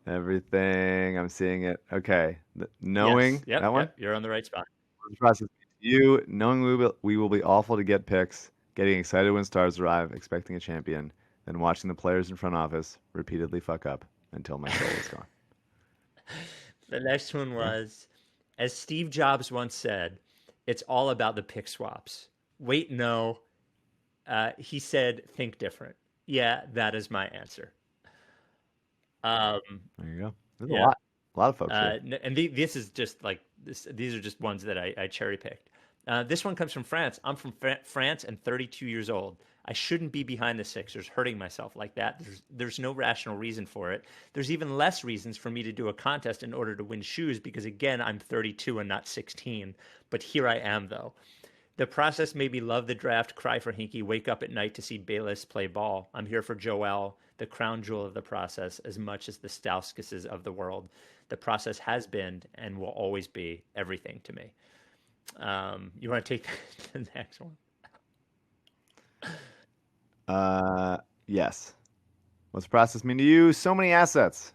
No. Everything. I'm seeing it. Okay. Knowing yes. Yep, that one? Yep, you're on the right spot. The process to you, knowing we will be awful to get picks, getting excited when stars arrive, expecting a champion, then watching the players in front office repeatedly fuck up until my soul is gone. The next one was, as Steve Jobs once said, it's all about the pick swaps. Wait, no. He said, think different. Yeah, that is my answer. There you go. There's yeah. a lot of folks here. And this is just like this. These are just ones that I cherry picked. This one comes from France. I'm from France and 32 years old. I shouldn't be behind the Sixers, hurting myself like that. There's no rational reason for it. There's even less reasons for me to do a contest in order to win shoes because, again, I'm 32 and not 16. But here I am, though. The process made me love the draft, cry for Hinkie, wake up at night to see Bayless play ball. I'm here for Joel, the crown jewel of the process, as much as the Stauskas of the world. The process has been and will always be everything to me. You want to take the next one? Yes. What's the process mean to you? So many assets.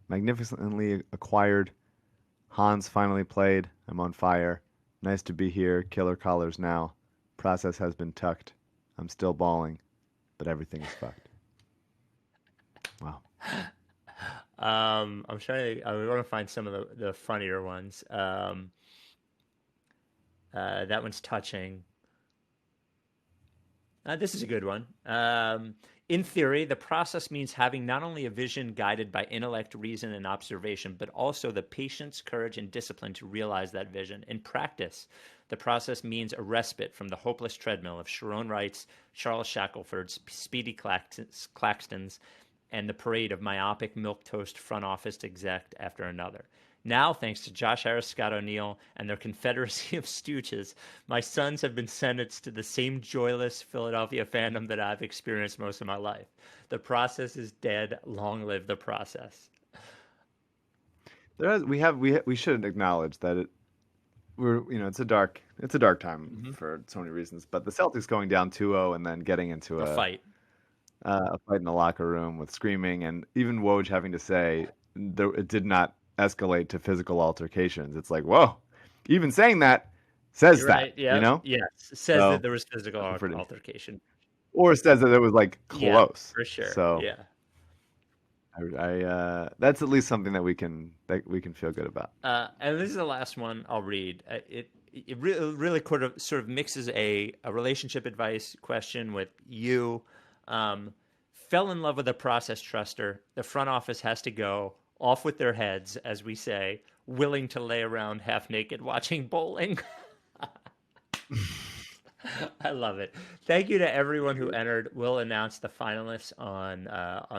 Magnificently acquired. Hans finally played. I'm on fire. Nice to be here. Killer collars now. Process has been tucked. I'm still balling, but everything is fucked. Wow. I'm trying to. I want to find some of the funnier ones. That one's touching. This is a good one. In theory, the process means having not only a vision guided by intellect, reason, and observation, but also the patience, courage, and discipline to realize that vision. In practice, the process means a respite from the hopeless treadmill of Sharon Wrights, Charles Shackelford's, Speedy Claxtons, and the parade of myopic milquetoast front office exec after another. Now, thanks to Josh Harris, Scott O'Neill, and their confederacy of stooges, my sons have been sentenced to the same joyless Philadelphia fandom that I've experienced most of my life. The process is dead. Long live the process. We should acknowledge that it's a dark time for so many reasons. But the Celtics going down 2-0 and then getting into a fight in the locker room with screaming, and even Woj having to say it did not escalate to physical altercations. It's like, whoa, even saying that says You're that, right. Yeah. you know? Yes. It says that there was physical altercation. Or it says that it was like close. Yeah, for sure. So yeah. I that's at least something that we can feel good about. And this is the last one I'll read. It really sort of mixes a relationship advice question with you. Fell in love with a process truster. The front office has to go. Off with their heads, as we say, willing to lay around half naked watching bowling. I love it. Thank you to everyone who entered. We'll announce the finalists on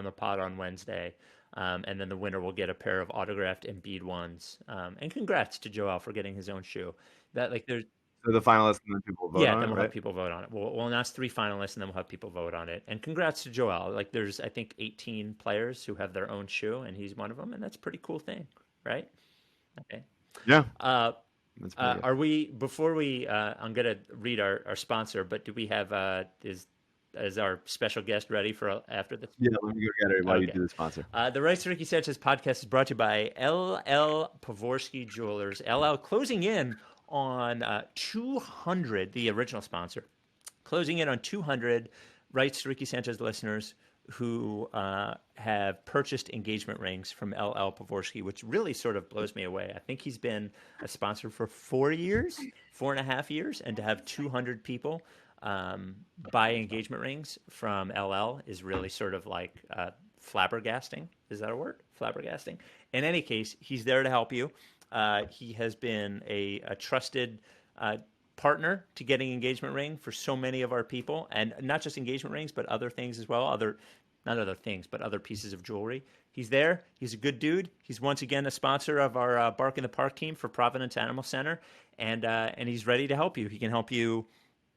the pod on Wednesday, and then the winner will get a pair of autographed Embiid ones. And congrats to Joel for getting his own shoe. So the finalists and then people vote on it, then we'll right? have people vote on it. We'll announce 3 finalists, and then we'll have people vote on it. And congrats to Joel. There's, I think, 18 players who have their own shoe, and he's one of them, and that's a pretty cool thing, right? Okay. Yeah. Are we, before we, I'm going to read our sponsor, but do we have, is our special guest ready for after this? Yeah, let me go get it while you do the sponsor. The Rights to Ricky Sanchez podcast is brought to you by LL Pavorsky Jewelers. LL closing in on 200, the original sponsor, closing in on 200 Rights to Ricky Sanchez listeners who have purchased engagement rings from LL Pavorsky, which really sort of blows me away. I think he's been a sponsor for 4.5 years, and to have 200 people buy engagement rings from LL is really sort of like flabbergasting. Is that a word? Flabbergasting. In any case, he's there to help you. He has been a trusted partner to getting engagement ring for so many of our people, and not just engagement rings, but other things as well. Not other things, but other pieces of jewelry. He's there. He's a good dude. He's once again a sponsor of our Bark in the Park team for Providence Animal Center, and he's ready to help you. He can help you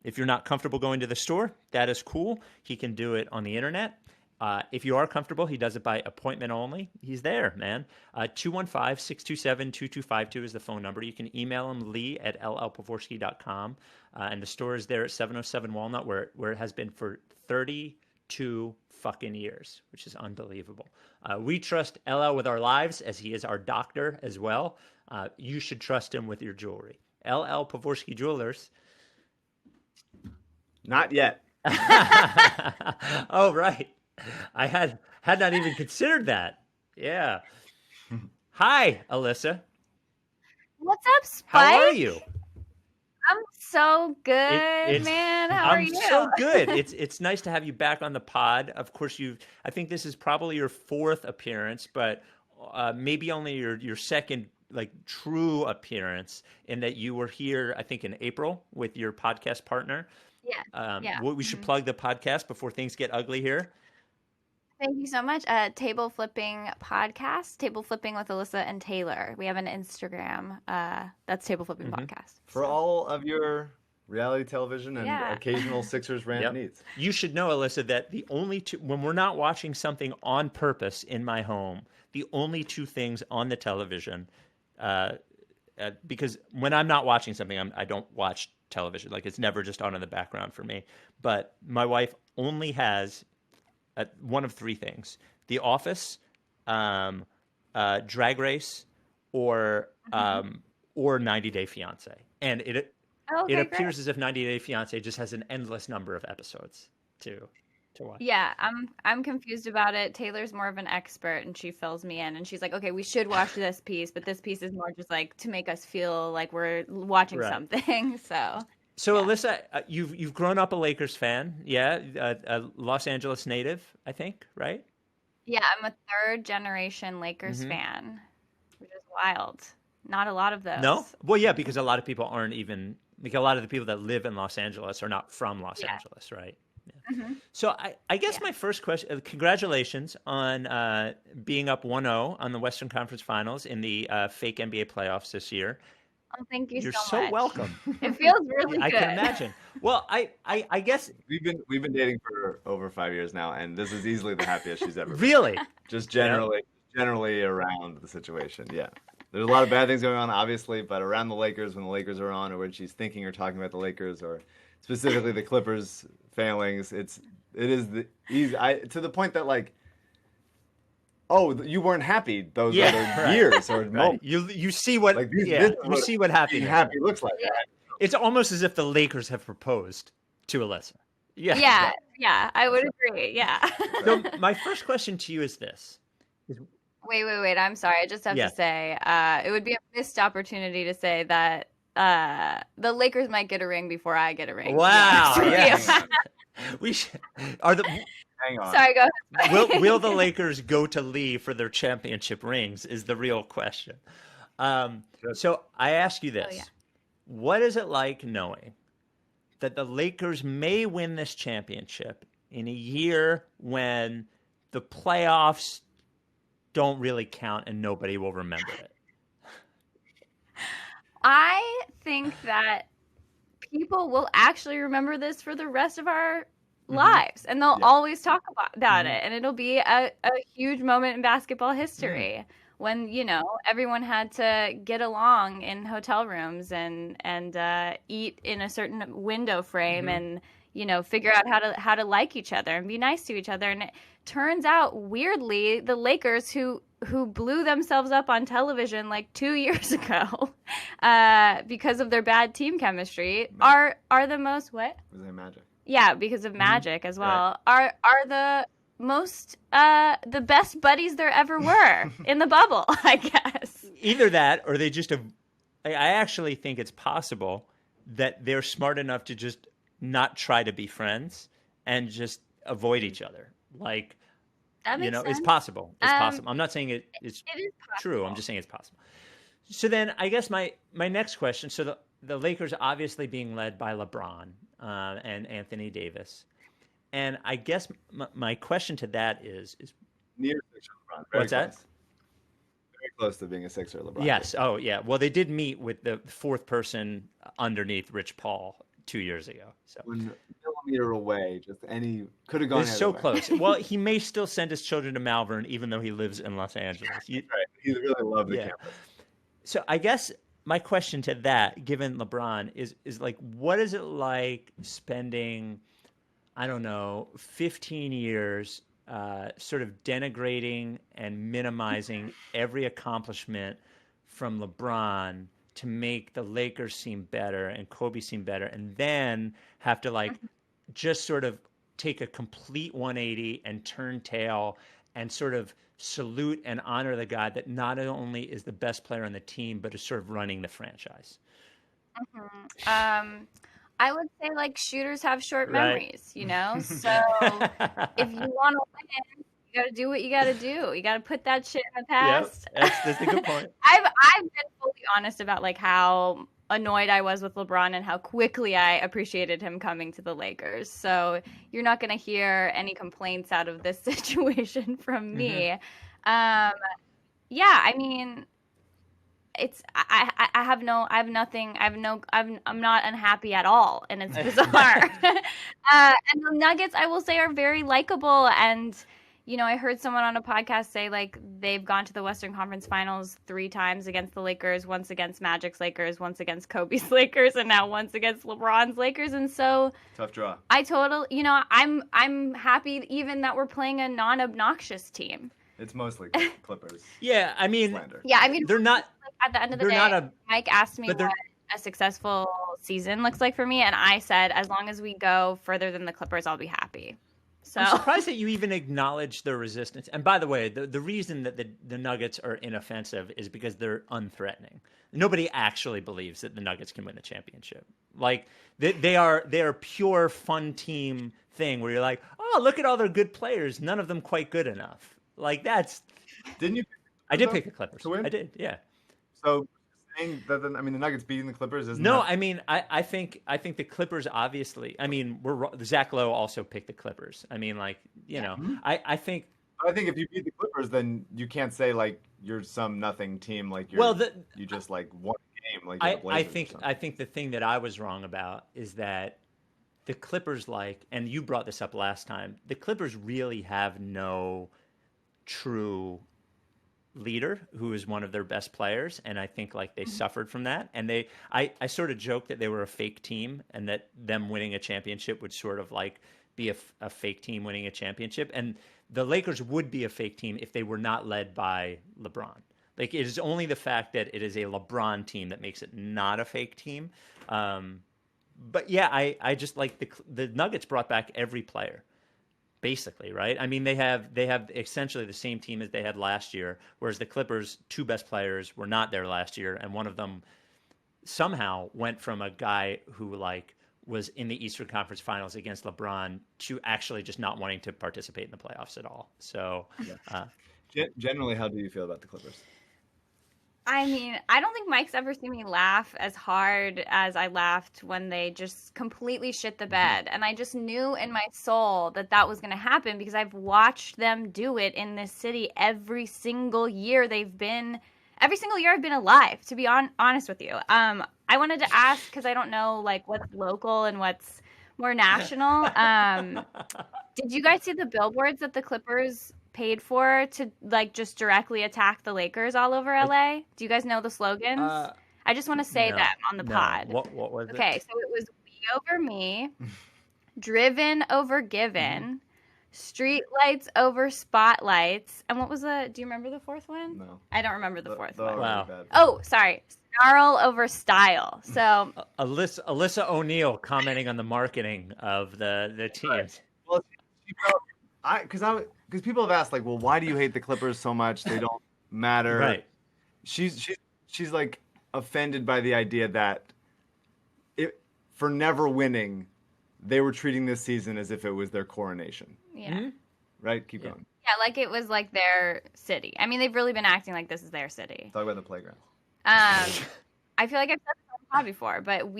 if you're not comfortable going to the store. That is cool. He can do it on the internet. If you are comfortable, he does it by appointment only. He's there, man. 215-627-2252 is the phone number. You can email him, lee@llpavorsky.com. And the store is there at 707 Walnut, where it has been for 32 fucking years, which is unbelievable. We trust LL with our lives, as he is our doctor as well. You should trust him with your jewelry. LL Pavorsky Jewelers. Not yet. Oh, right. I had not even considered that. Yeah. Hi, Alyssa. What's up, Spike? How are you? I'm so good, man. How are you? I'm so good. It's nice to have you back on the pod. Of course, I think this is probably your fourth appearance, but maybe only your second like true appearance, in that you were here, I think, in April with your podcast partner. Yeah. We should plug the podcast before things get ugly here. Thank you so much. Table Flipping Podcast, Table Flipping with Alyssa and Taylor. We have an Instagram. That's Table Flipping Podcast. For all of your reality television and occasional Sixers rant needs. You should know, Alyssa, that the only two, when we're not watching something on purpose in my home, the only two things on the television, because when I'm not watching something, I don't watch television. Like, it's never just on in the background for me. But my wife only has one of three things: The Office, Drag Race, or 90 Day Fiance. And it appears as if 90 Day Fiance just has an endless number of episodes to watch. Yeah, I'm confused about it. Taylor's more of an expert, and she fills me in, and she's like, okay, we should watch this piece, but this piece is more just like to make us feel like we're watching something. So Alyssa, you've grown up a Lakers fan, a Los Angeles native, I think, right? Yeah, I'm a third generation Lakers fan, which is wild. Not a lot of those. No? Well, yeah, because a lot of people aren't even, like, a lot of the people that live in Los Angeles are not from Los Angeles, right? Yeah. So I guess my first question, congratulations on being up 1-0 on the Western Conference Finals in the fake NBA playoffs this year. Oh, thank you You're so so much. welcome. It feels really good. I can imagine. Well, I guess We've been dating for over 5 years now, and this is easily the happiest she's ever been. really. Just generally around the situation. Yeah. There's a lot of bad things going on, obviously, but around the Lakers, when the Lakers are on, or when she's thinking or talking about the Lakers, or specifically the Clippers failings, it is the easy. To the point that, like, oh, you weren't happy those other years or moments. You see what you see what happened. Happy looks like. Yeah. It's almost as if the Lakers have proposed to Alyssa. Yeah, I would agree. Yeah. So my first question to you is this. Wait. I'm sorry. I just have to say, it would be a missed opportunity to say that the Lakers might get a ring before I get a ring. Wow. Yes. We should, Hang on. Sorry, go ahead. will the Lakers go to Lee for their championship rings is the real question. So I ask you this. What is it like knowing that the Lakers may win this championship in a year when the playoffs don't really count and nobody will remember it? I think that people will actually remember this for the rest of our lives, and they'll always talk about it, and it'll be a huge moment in basketball history when, you know, everyone had to get along in hotel rooms and eat in a certain window frame and, you know, figure out how to like each other and be nice to each other. And it turns out, weirdly, the Lakers, who blew themselves up on television like 2 years ago because of their bad team chemistry, are the most what? Was it Magic? Yeah, because of Magic as well. Right. Are the most the best buddies there ever were in the bubble, I guess. Either that, or they just I actually think it's possible that they're smart enough to just not try to be friends and just avoid each other. Like, That makes it's sense. possible. It's possible. I'm not saying it's It is true. I'm just saying it's possible. So then I guess my next question, so the Lakers obviously being led by LeBron and Anthony Davis. And I guess my question to that is Near Sixer LeBron. Very what's that? close. Very close to being a Sixer LeBron. Yes. Oh, yeah. Well, they did meet with the fourth person underneath Rich Paul 2 years ago. So 1 millimeter away, just could have gone. it's so close. Well, he may still send his children to Malvern, even though he lives in Los Angeles. Right. He really loved the campus. So I guess my question to that, given LeBron, is like, what is it like spending, I don't know, 15 years sort of denigrating and minimizing every accomplishment from LeBron to make the Lakers seem better and Kobe seem better, and then have to like just sort of take a complete 180 and turn tail and sort of salute and honor the guy that not only is the best player on the team, but is sort of running the franchise? I would say like shooters have short Right. memories, you know? So if you want to win, you got to do what you got to do. You got to put that shit in the past. Yep, that's a good point. I've been fully honest about like how annoyed I was with LeBron and how quickly I appreciated him coming to the Lakers. So you're not going to hear any complaints out of this situation from me. Yeah, I mean, I'm not unhappy at all, and it's bizarre. And the Nuggets, I will say, are very likable. And I heard someone on a podcast say like they've gone to the Western Conference Finals 3 times against the Lakers, once against Magic's Lakers, once against Kobe's Lakers, and now once against LeBron's Lakers. And so Tough draw. I'm happy even that we're playing a non-obnoxious team. It's mostly Clippers. Yeah, I mean, Slander. Yeah, I mean, they're not. at the end of the They're day, not Mike asked me but they're- what a successful season looks like for me, and I said, as long as we go further than the Clippers, I'll be happy. So I'm surprised that you even acknowledge their resistance. And by the way, the reason that the Nuggets are inoffensive is because they're unthreatening. Nobody actually believes that the Nuggets can win a championship. Like they are pure fun team thing where you're like, oh, look at all their good players. None of them quite good enough. Like that's. Didn't you? I did pick the Clippers. To win? I did. Yeah. So saying that, the Nuggets beating the Clippers isn't. No, that... I mean, I think the Clippers obviously. I mean, Zach Lowe also picked the Clippers. I mean, like I think. I think if you beat the Clippers, then you can't say like you're some nothing team. Like you're, you just like won a game. Like I think the thing that I was wrong about is that the Clippers and you brought this up last time. The Clippers really have no true leader who is one of their best players, and I think like they suffered from that, and I sort of joked that they were a fake team and that them winning a championship would sort of like be a fake team winning a championship, and the Lakers would be a fake team if they were not led by LeBron. Like it is only the fact that it is a LeBron team that makes it not a fake team. But yeah, I just like the Nuggets brought back every player. Basically, right? I mean, they have essentially the same team as they had last year, whereas the Clippers' 2 best players were not there last year, and one of them somehow went from a guy who like was in the Eastern Conference Finals against LeBron to actually just not wanting to participate in the playoffs at all. So, generally, how do you feel about the Clippers? I mean, I don't think Mike's ever seen me laugh as hard as I laughed when they just completely shit the bed. And I just knew in my soul that was going to happen because I've watched them do it in this city every single year I've been alive, to be honest with you. I wanted to ask, because I don't know like what's local and what's more national. Did you guys see the billboards that the Clippers paid for to like just directly attack the Lakers all over LA? Do you guys know the slogans? I just want to say that on the pod. What was it? Okay, so it was we over me, driven over given, street lights over spotlights, and what was do you remember the fourth one? No. I don't remember the fourth one. Wow. Bad. Oh, sorry. Snarl over style. So Alyssa O'Neal commenting on the marketing of the teams. Well, because people have asked like, well, why do you hate the Clippers so much? They don't matter. Right. She's like offended by the idea that for never winning, they were treating this season as if it was their coronation. Yeah. Right? Keep going. Yeah, like it was like their city. I mean, they've really been acting like this is their city. Talk about the playground. I feel like I've said this on the pod before, but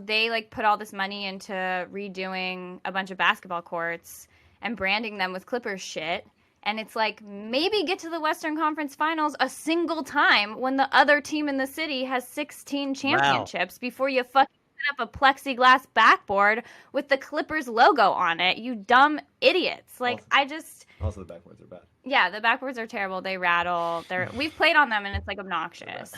they like put all this money into redoing a bunch of basketball courts and branding them with Clippers shit. And it's like, maybe get to the Western Conference Finals a single time when the other team in the city has 16 championships before you fucking set up a plexiglass backboard with the Clippers logo on it, you dumb idiots. Like, Also, the backboards are bad. Yeah, the backboards are terrible. They rattle. We've played on them, and it's, like, obnoxious.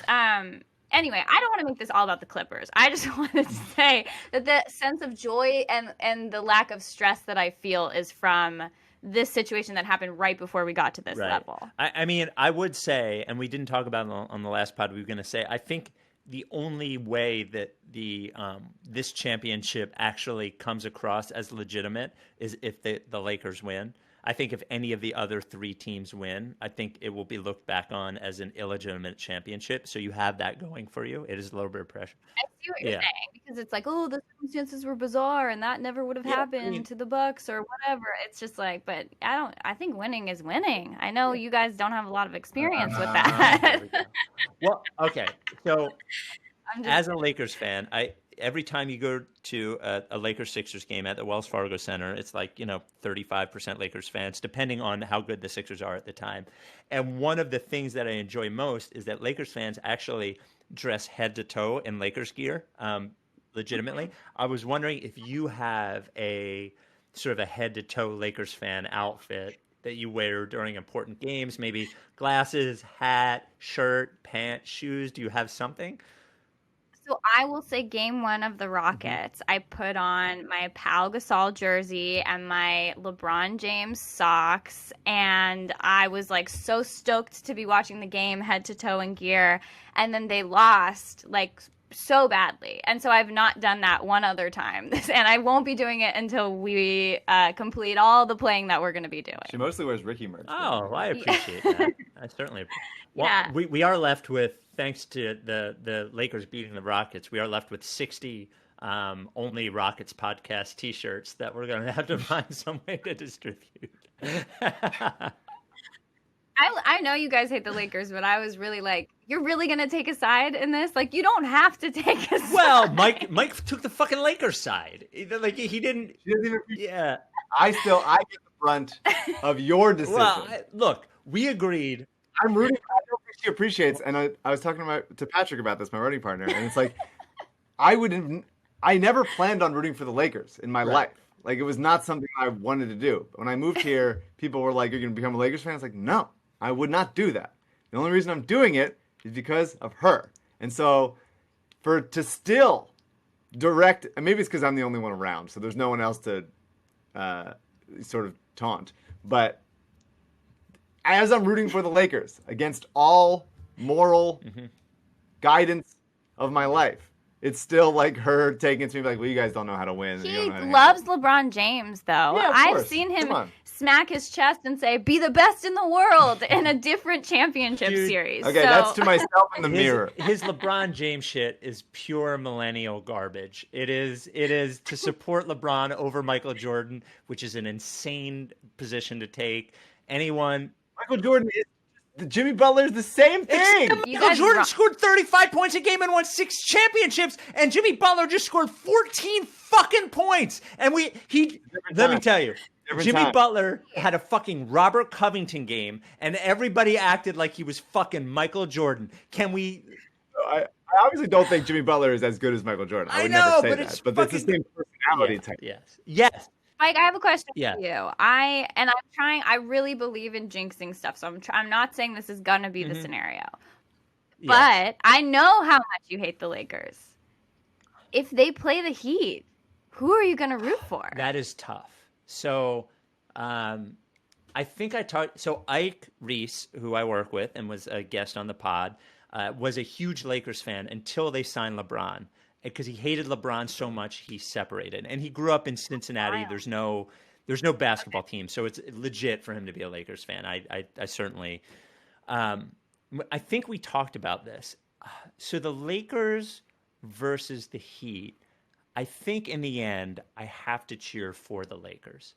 Anyway, I don't want to make this all about the Clippers. I just wanted to say that the sense of joy and the lack of stress that I feel is from this situation that happened right before we got to this level. I mean, I would say, and we didn't talk about it on the last pod, we were going to say, I think the only way that this championship actually comes across as legitimate is if the Lakers win. I think if any of the other three teams win, I think it will be looked back on as an illegitimate championship. So you have that going for you. It is a little bit of pressure. I see what you're saying, because it's like, oh, the circumstances were bizarre and that never would have happened to the Bucks or whatever. It's just like, but I think winning is winning. I know you guys don't have a lot of experience with that. Well, okay. So as a Lakers fan, every time you go to a Lakers-Sixers game at the Wells Fargo Center, it's like, 35% Lakers fans, depending on how good the Sixers are at the time. And one of the things that I enjoy most is that Lakers fans actually dress head to toe in Lakers gear, legitimately. I was wondering if you have a sort of a head to toe Lakers fan outfit that you wear during important games, maybe glasses, hat, shirt, pants, shoes. Do you have something? So I will say game one of the Rockets, I put on my Pau Gasol jersey and my LeBron James socks, and I was like so stoked to be watching the game head to toe in gear, and then they lost like so badly. And so I've not done that one other time, and I won't be doing it until we complete all the playing that we're going to be doing. She mostly wears Ricky merch. Oh, well, I appreciate that. I certainly appreciate it. Well, we are left with, thanks to the Lakers beating the Rockets, we are left with 60 only Rockets podcast T-shirts that we're going to have to find some way to distribute. I know you guys hate the Lakers, but I was really like, you're really going to take a side in this? Like, you don't have to take a side. Well, Mike took the fucking Lakers side. Like, he didn't. She doesn't even. Yeah. I get the brunt of your decision. Well, look, we agreed. I'm rooting. I don't think she appreciates. And I was talking to Patrick about this, my running partner, and it's like, I never planned on rooting for the Lakers in my life. Like, it was not something I wanted to do. When I moved here, people were like, "You're going to become a Lakers fan?" It's like, no, I would not do that. The only reason I'm doing it is because of her. And so, to still direct, and maybe it's because I'm the only one around, so there's no one else to sort of taunt. But as I'm rooting for the Lakers against all moral guidance of my life, it's still like her taking it to me like, well, you guys don't know how to win. He loves LeBron James, though. Yeah, I've seen him smack his chest and say, be the best in the world in a different championship series. Okay, that's to myself in the mirror. His LeBron James shit is pure millennial garbage. It is to support LeBron over Michael Jordan, which is an insane position to take. Michael Jordan is Jimmy Butler is the same thing. Michael Jordan scored 35 points a game and won 6 championships, and Jimmy Butler just scored 14 fucking points. And let me tell you, Jimmy Butler had a fucking Robert Covington game, and everybody acted like he was fucking Michael Jordan. I obviously don't think Jimmy Butler is as good as Michael Jordan. I would never say that, but it's the same personality type. Yes. Mike, I have a question for you. I really believe in jinxing stuff, so I'm not saying this is going to be the scenario. But I know how much you hate the Lakers. If they play the Heat, who are you going to root for? That is tough. So I think so Ike Reese, who I work with and was a guest on the pod, was a huge Lakers fan until they signed LeBron. Because he hated LeBron so much, he separated. And he grew up in Cincinnati. Wow. There's no basketball team, so it's legit for him to be a Lakers fan. I certainly, I think we talked about this. So the Lakers versus the Heat, I think in the end, I have to cheer for the Lakers.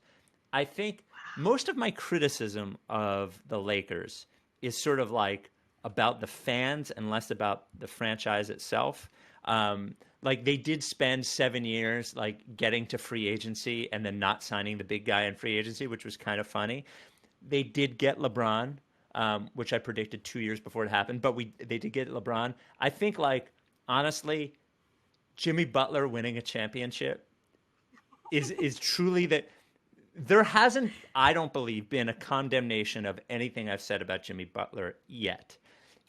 I think most of my criticism of the Lakers is sort of like about the fans and less about the franchise itself. Like they did spend 7 years like getting to free agency and then not signing the big guy in free agency, which was kind of funny. They did get LeBron, which I predicted 2 years before it happened, but they did get LeBron. I think like honestly, Jimmy Butler winning a championship is truly that. There hasn't, I don't believe, been a condemnation of anything I've said about Jimmy Butler yet.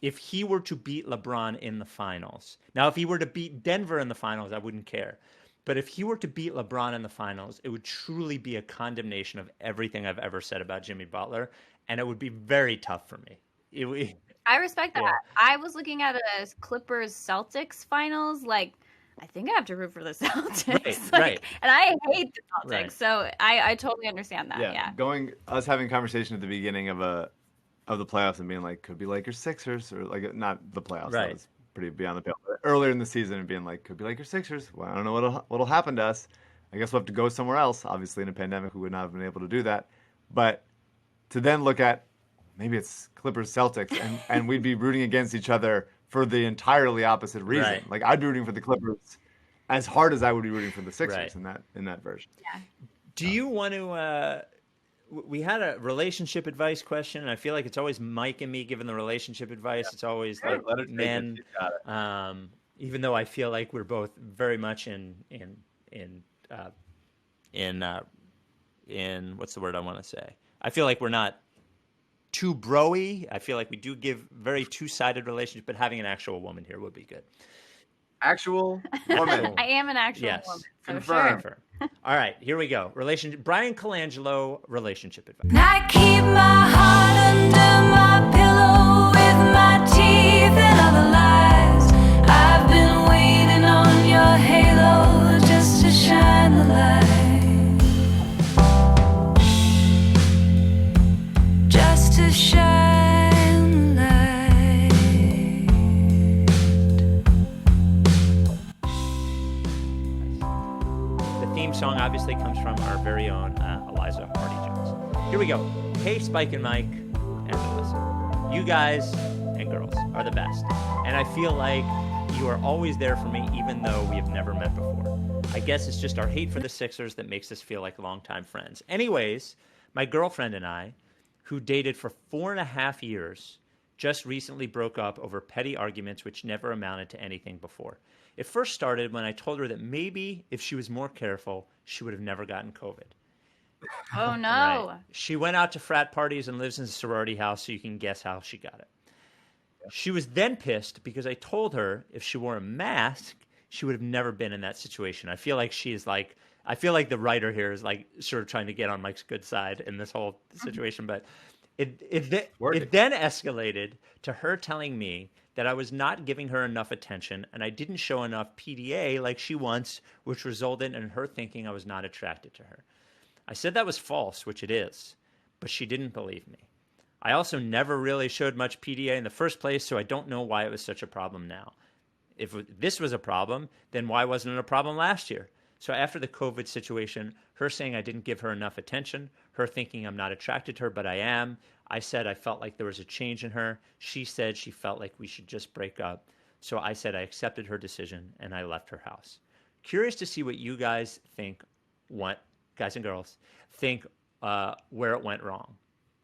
If he were to beat LeBron in the finals, now if he were to beat Denver in the finals, I wouldn't care. But if he were to beat LeBron in the finals, it would truly be a condemnation of everything I've ever said about Jimmy Butler, and it would be very tough for me. I respect that. Yeah. I was looking at a Clippers-Celtics finals, like, I think I have to root for the Celtics. Right. And I hate the Celtics, Right. so I totally understand that. Yeah. Us having a conversation at the beginning of the playoffs and being like, could be Lakers Sixers, or like not the playoffs. Right. That was pretty beyond the pale. But earlier in the season and being like, could be Lakers Sixers. Well, I don't know what'll happen to us. I guess we'll have to go somewhere else. Obviously, in a pandemic, we would not have been able to do that. But to then look at maybe it's Clippers Celtics, and we'd be rooting against each other for the entirely opposite reason. Right. Like I'd be rooting for the Clippers as hard as I would be rooting for the Sixers Right. in that version. Yeah. Do you want to? We had a relationship advice question, and I feel like it's always Mike and me giving the relationship advice. It's always like Let her take men. it. You got it. Even though I feel like we're both very much in what's the word I want to say? I feel like we're not too bro-y. I feel like we do give very two-sided relationship, but having an actual woman here would be good. Actual woman. I am an actual Yes. woman. So Confirm. sure. All right, here we go. Brian Colangelo, relationship advice. I keep my heart under my pillow with my teeth and other lies. I've been waiting on your halo just to shine the light. Just to shine the light. The theme song obviously comes from our very own Eliza Hardy-Jones. Here we go. Hey, Spike and Mike and Alyssa. You guys and girls are the best. And I feel like you are always there for me even though we have never met before. I guess it's just our hate for the Sixers that makes us feel like longtime friends. Anyways, my girlfriend and I, who dated for 4.5 years, just recently broke up over petty arguments which never amounted to anything before. It first started when I told her that maybe if she was more careful, she would have never gotten COVID. Oh, no. Right. She went out to frat parties and lives in a sorority house, so you can guess how she got it. She was then pissed because I told her if she wore a mask, she would have never been in that situation. I feel like I feel like the writer here is like sort of trying to get on Mike's good side in this whole situation, but it then escalated to her telling me that I was not giving her enough attention and I didn't show enough PDA like she wants, which resulted in her thinking I was not attracted to her. I said that was false, which it is, but she didn't believe me. I also never really showed much PDA in the first place, so I don't know why it was such a problem now. If this was a problem, then why wasn't it a problem last year? So after the COVID situation, her saying I didn't give her enough attention, her thinking I'm not attracted to her, but I am. I said I felt like there was a change in her. She said she felt like we should just break up. So I said I accepted her decision and I left her house. Curious to see what you guys think, guys and girls, think where it went wrong.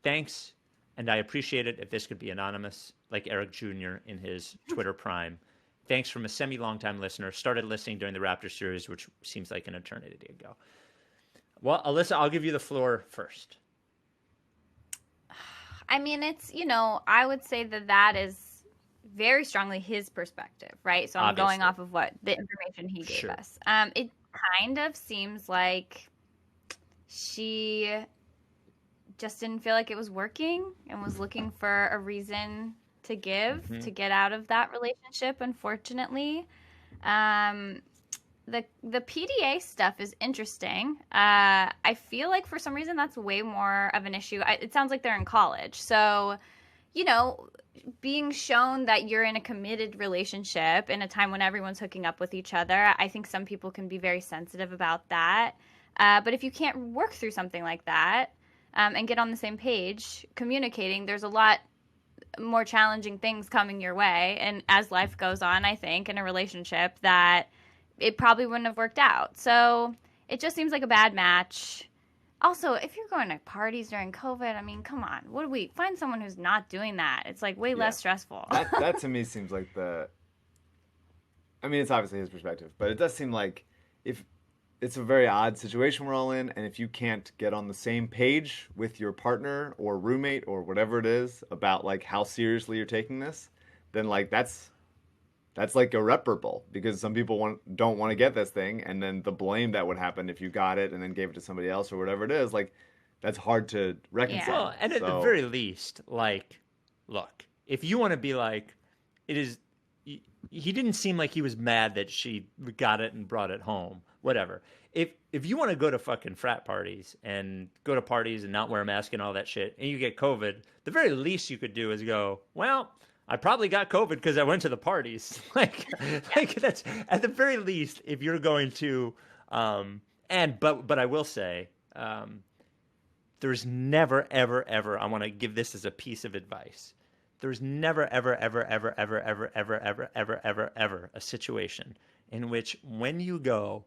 Thanks, and I appreciate it if this could be anonymous, like Eric Jr. in his Twitter prime. Thanks from a semi-long-time listener. Started listening during the Raptors series, which seems like an eternity ago. Well, Alyssa, I'll give you the floor first. I mean, it's, I would say that is very strongly his perspective, right? So I'm going Obviously. off of what the information he gave Sure. us. It kind of seems like she just didn't feel like it was working and was looking for a reason to give to get out of that relationship, unfortunately. The PDA stuff is interesting. I feel like for some reason that's way more of an issue. It sounds like they're in college. So, being shown that you're in a committed relationship in a time when everyone's hooking up with each other, I think some people can be very sensitive about that. But if you can't work through something like that and get on the same page, communicating, there's a lot more challenging things coming your way. And as life goes on, I think, in a relationship, that it probably wouldn't have worked out. So it just seems like a bad match. Also, if you're going to parties during COVID, I mean, come on. What do we find someone who's not doing that? It's like way less stressful. That to me seems like I mean, it's obviously his perspective, but it does seem like if it's a very odd situation we're all in, and if you can't get on the same page with your partner or roommate or whatever it is about like how seriously you're taking this, then like that's like irreparable, because some people don't want to get this thing, and then the blame that would happen if you got it and then gave it to somebody else or whatever it is, like that's hard to reconcile. Well, and at the very least, like, look, if you want to be like, it is, he didn't seem like he was mad that she got it and brought it home. Whatever. If you want to go to fucking frat parties and go to parties and not wear a mask and all that shit, and you get COVID, the very least you could do is go, well, I probably got COVID because I went to the parties. like that's at the very least, if you're going to, but I will say, there's never, ever, ever, I want to give this as a piece of advice. There's never, ever, ever, ever, ever, ever, ever, ever, ever, ever, ever a situation in which when you go,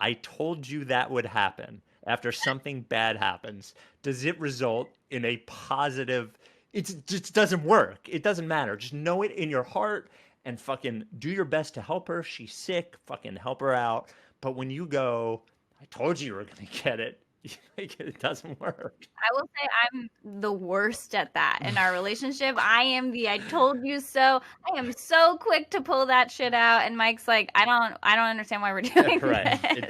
I told you that would happen after something bad happens, does it result in a positive? It just doesn't work. It doesn't matter. Just know it in your heart and fucking do your best to help her. She's sick. Fucking help her out. But when you go, I told you were going to get it. It doesn't work. I will say I'm the worst at that in our relationship. I am the I told you so. I am so quick to pull that shit out, and Mike's like, I don't understand why we're doing right. this. It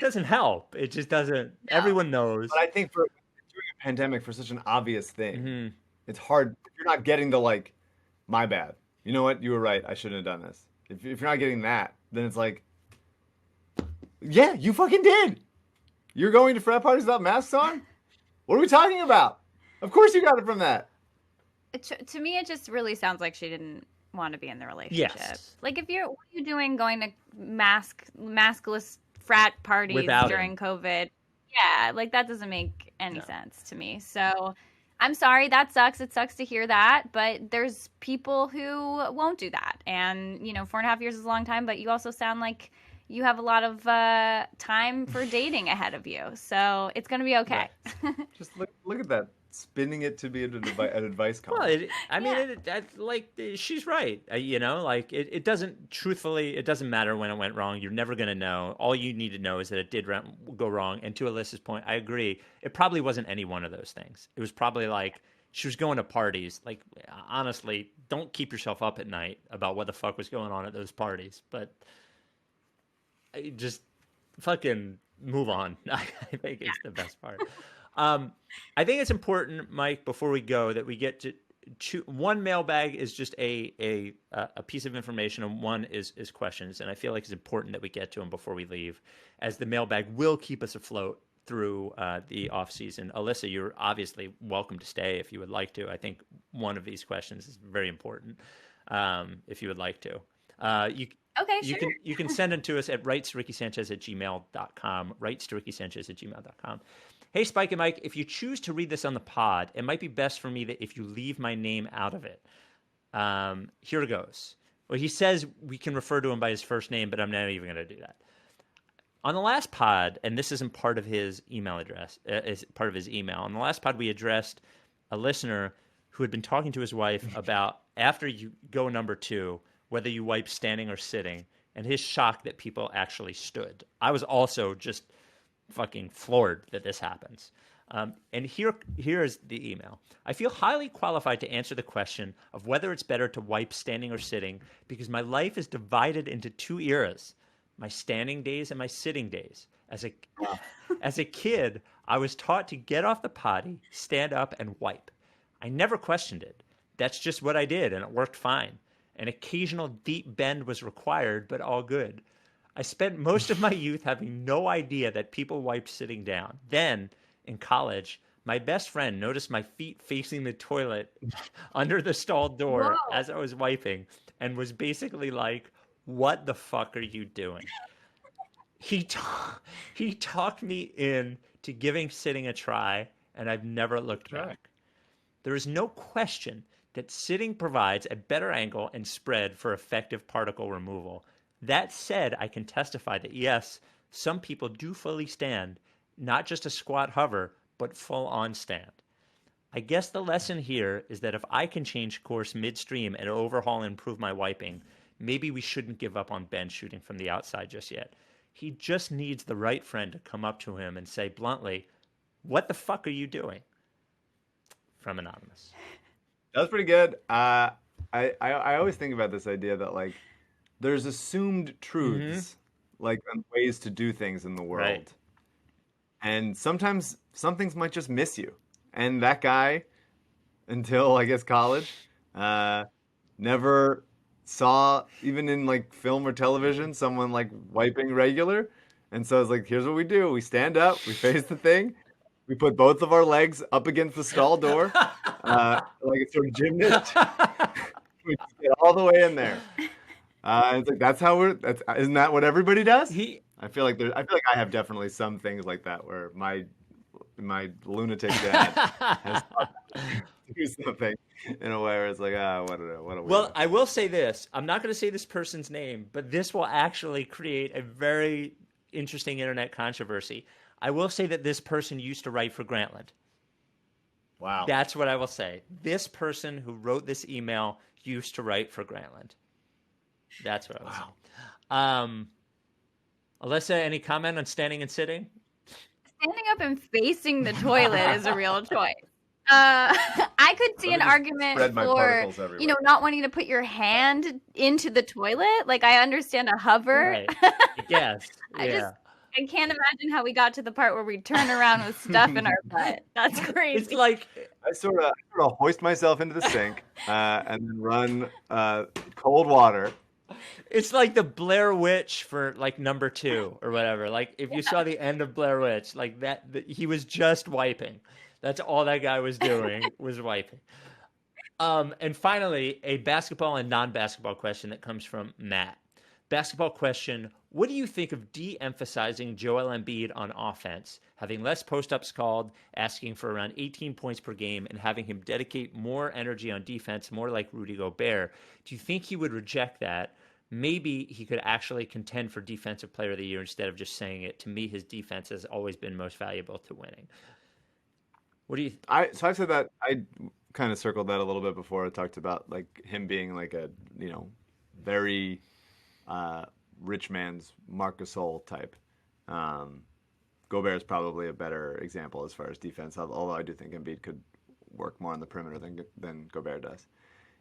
doesn't help. It just doesn't. No. Everyone knows. But I think for doing a pandemic for such an obvious thing, it's hard if you're not getting the like, my bad. You know what? You were right. I shouldn't have done this. If you're not getting that, then it's like, yeah, you fucking did. You're going to frat parties without masks on? What are we talking about? Of course you got it from that. To me, it just really sounds like she didn't want to be in the relationship. Yes. Like, what are you doing going to maskless frat parties during COVID? Yeah, like that doesn't make any sense to me. So I'm sorry, that sucks. It sucks to hear that, but there's people who won't do that. And, 4.5 years is a long time, but you also sound like you have a lot of time for dating ahead of you, so it's going to be okay. Yeah. Just look at that, spinning it to be an advice column. Well, she's right. It doesn't, truthfully, it doesn't matter when it went wrong. You're never going to know. All you need to know is that it did go wrong. And to Alyssa's point, I agree. It probably wasn't any one of those things. It was probably like she was going to parties. Like, honestly, don't keep yourself up at night about what the fuck was going on at those parties. But just fucking move on. I think it's the best part. I think it's important, Mike, before we go, that we get to one mailbag is just a piece of information, and one is questions. And I feel like it's important that we get to them before we leave, as the mailbag will keep us afloat through the off season. Alyssa, you're obviously welcome to stay if you would like to. I think one of these questions is very important. If you would like to, Okay, sure. You can send them to us at writestorickysanchez@gmail.com, writestorickysanchez@gmail.com. Hey, Spike and Mike, if you choose to read this on the pod, it might be best for me that if you leave my name out of it. Here it goes. Well, he says we can refer to him by his first name, but I'm not even going to do that. On the last pod, and this isn't part of his email address, is part of his email. On the last pod, we addressed a listener who had been talking to his wife about after you go number 2, whether you wipe standing or sitting, and his shock that people actually stood. I was also just fucking floored that this happens. And here is the email. I feel highly qualified to answer the question of whether it's better to wipe standing or sitting because my life is divided into 2 eras, my standing days and my sitting days. As a kid, I was taught to get off the potty, stand up, and wipe. I never questioned it. That's just what I did, and it worked fine. An occasional deep bend was required, but all good. I spent most of my youth having no idea that people wiped sitting down. Then, in college, My best friend noticed my feet facing the toilet under the stall door Whoa. as I was wiping and was basically like, what the fuck are you doing? He talked me in to giving sitting a try, and I've never looked back. There is no question that sitting provides a better angle and spread for effective particle removal. That said, I can testify that yes, some people do fully stand, not just a squat hover, but full on stand. I guess the lesson here is that if I can change course midstream and overhaul and improve my wiping, maybe we shouldn't give up on Ben shooting from the outside just yet. He just needs the right friend to come up to him and say bluntly, what the fuck are you doing? From Anonymous. That was pretty good. I always think about this idea that like there's assumed truths, like and ways to do things in the world, Right. and sometimes some things might just miss you. And that guy, until I guess college, never saw even in like film or television someone like wiping regular, and so it's like, here's what we do: we stand up, we face the thing. We put both of our legs up against the stall door, like a sort of gymnast. We just get all the way in there. It's like that's how isn't that what everybody does? I feel like I have definitely some things like that where my lunatic dad has taught me to do something in a way where it's like, what a Well, I will say this. I'm not going to say this person's name, but this will actually create a very interesting internet controversy. I will say that this person used to write for Grantland. Wow. That's what I will say. This person who wrote this email used to write for Grantland. That's what I will say. Alyssa, any comment on standing and sitting? Standing up and facing the toilet is a real choice. I could see an argument spread my for, particles everywhere. not wanting to put your hand into the toilet. Like, I understand a hover. Right. Yes. I can't imagine how we got to the part where we turn around with stuff in our butt. That's crazy. It's like I sort of hoist myself into the sink and then run cold water. it's like the Blair Witch for like number 2 or whatever. Like if you saw the end of Blair Witch, like that he was just wiping. That's all that guy was doing was wiping. And finally, a basketball and non-basketball question that comes from Matt. Basketball question: what do you think of de-emphasizing Joel Embiid on offense, having less post-ups called, asking for around 18 points per game, and having him dedicate more energy on defense, more like Rudy Gobert? Do you think he would reject that? Maybe he could actually contend for Defensive Player of the Year instead of just saying it. To me, his defense has always been most valuable to winning. What do you? So I said that I kind of circled that a little bit before. I talked about like him being like a very rich man's Marc Gasol type. Gobert is probably a better example as far as defense, although I do think Embiid could work more on the perimeter than Gobert does.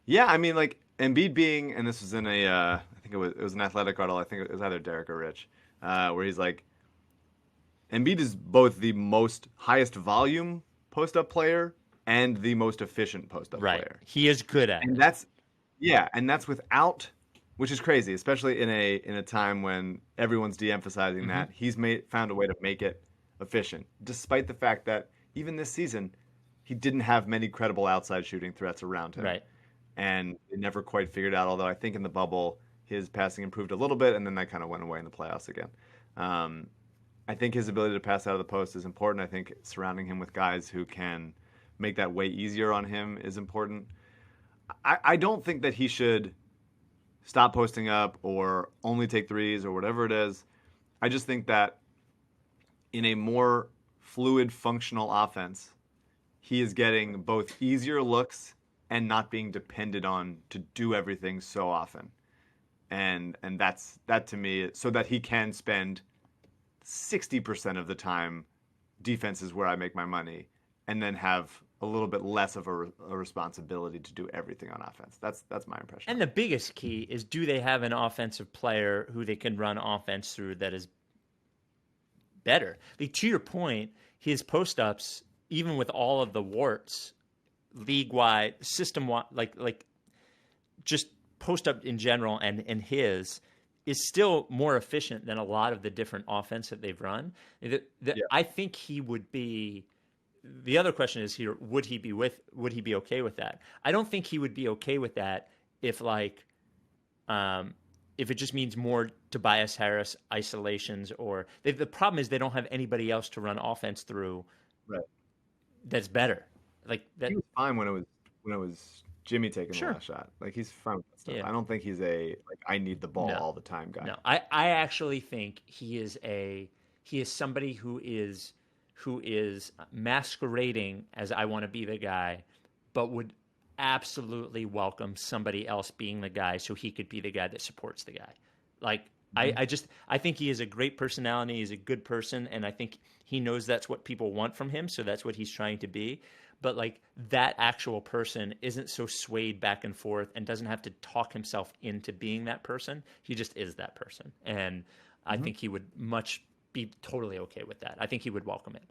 Yeah, I mean, like Embiid being, and this was in a, I think it was an Athletic article. I think it was either Derek or Rich, where he's like, Embiid is both the highest volume post-up player and the most efficient post-up player. He is good at and it. That's without, which is crazy, especially in a time when everyone's de-emphasizing that. He's found a way to make it efficient, despite the fact that even this season he didn't have many credible outside shooting threats around him. Right. And they never quite figured out, although I think in the bubble his passing improved a little bit, and then that kind of went away in the playoffs again. I think his ability to pass out of the post is important. I think surrounding him with guys who can make that way easier on him is important. I don't think that he should stop posting up or only take threes or whatever it is. I just think that in a more fluid, functional offense, he is getting both easier looks and not being depended on to do everything so often. And that to me, so that he can spend 60% of the time defense is where I make my money, and then have a little bit less of a responsibility to do everything on offense. That's my impression. And the biggest key is, do they have an offensive player who they can run offense through that is better? Like, to your point, his post-ups, even with all of the warts, league-wide, system-wide, like just post-up in general and his, is still more efficient than a lot of the different offense that they've run. I think he would be the other question is here: would he be okay with that? I don't think he would be okay with that if if it just means more Tobias Harris isolations, or the problem is they don't have anybody else to run offense through. Right. That's better. Like that. He was fine when it was Jimmy taking Sure. the last shot. Like he's fine with that stuff. Yeah. I don't think he's a I need the ball No. all the time guy. No, I actually think he is somebody who is masquerading as I want to be the guy, but would absolutely welcome somebody else being the guy so he could be the guy that supports the guy. Like I think he is a great personality. He's a good person, and I think he knows that's what people want from him. So that's what he's trying to be. But like that actual person isn't so swayed back and forth and doesn't have to talk himself into being that person. He just is that person. And I think he would be totally okay with that. I think he would welcome it.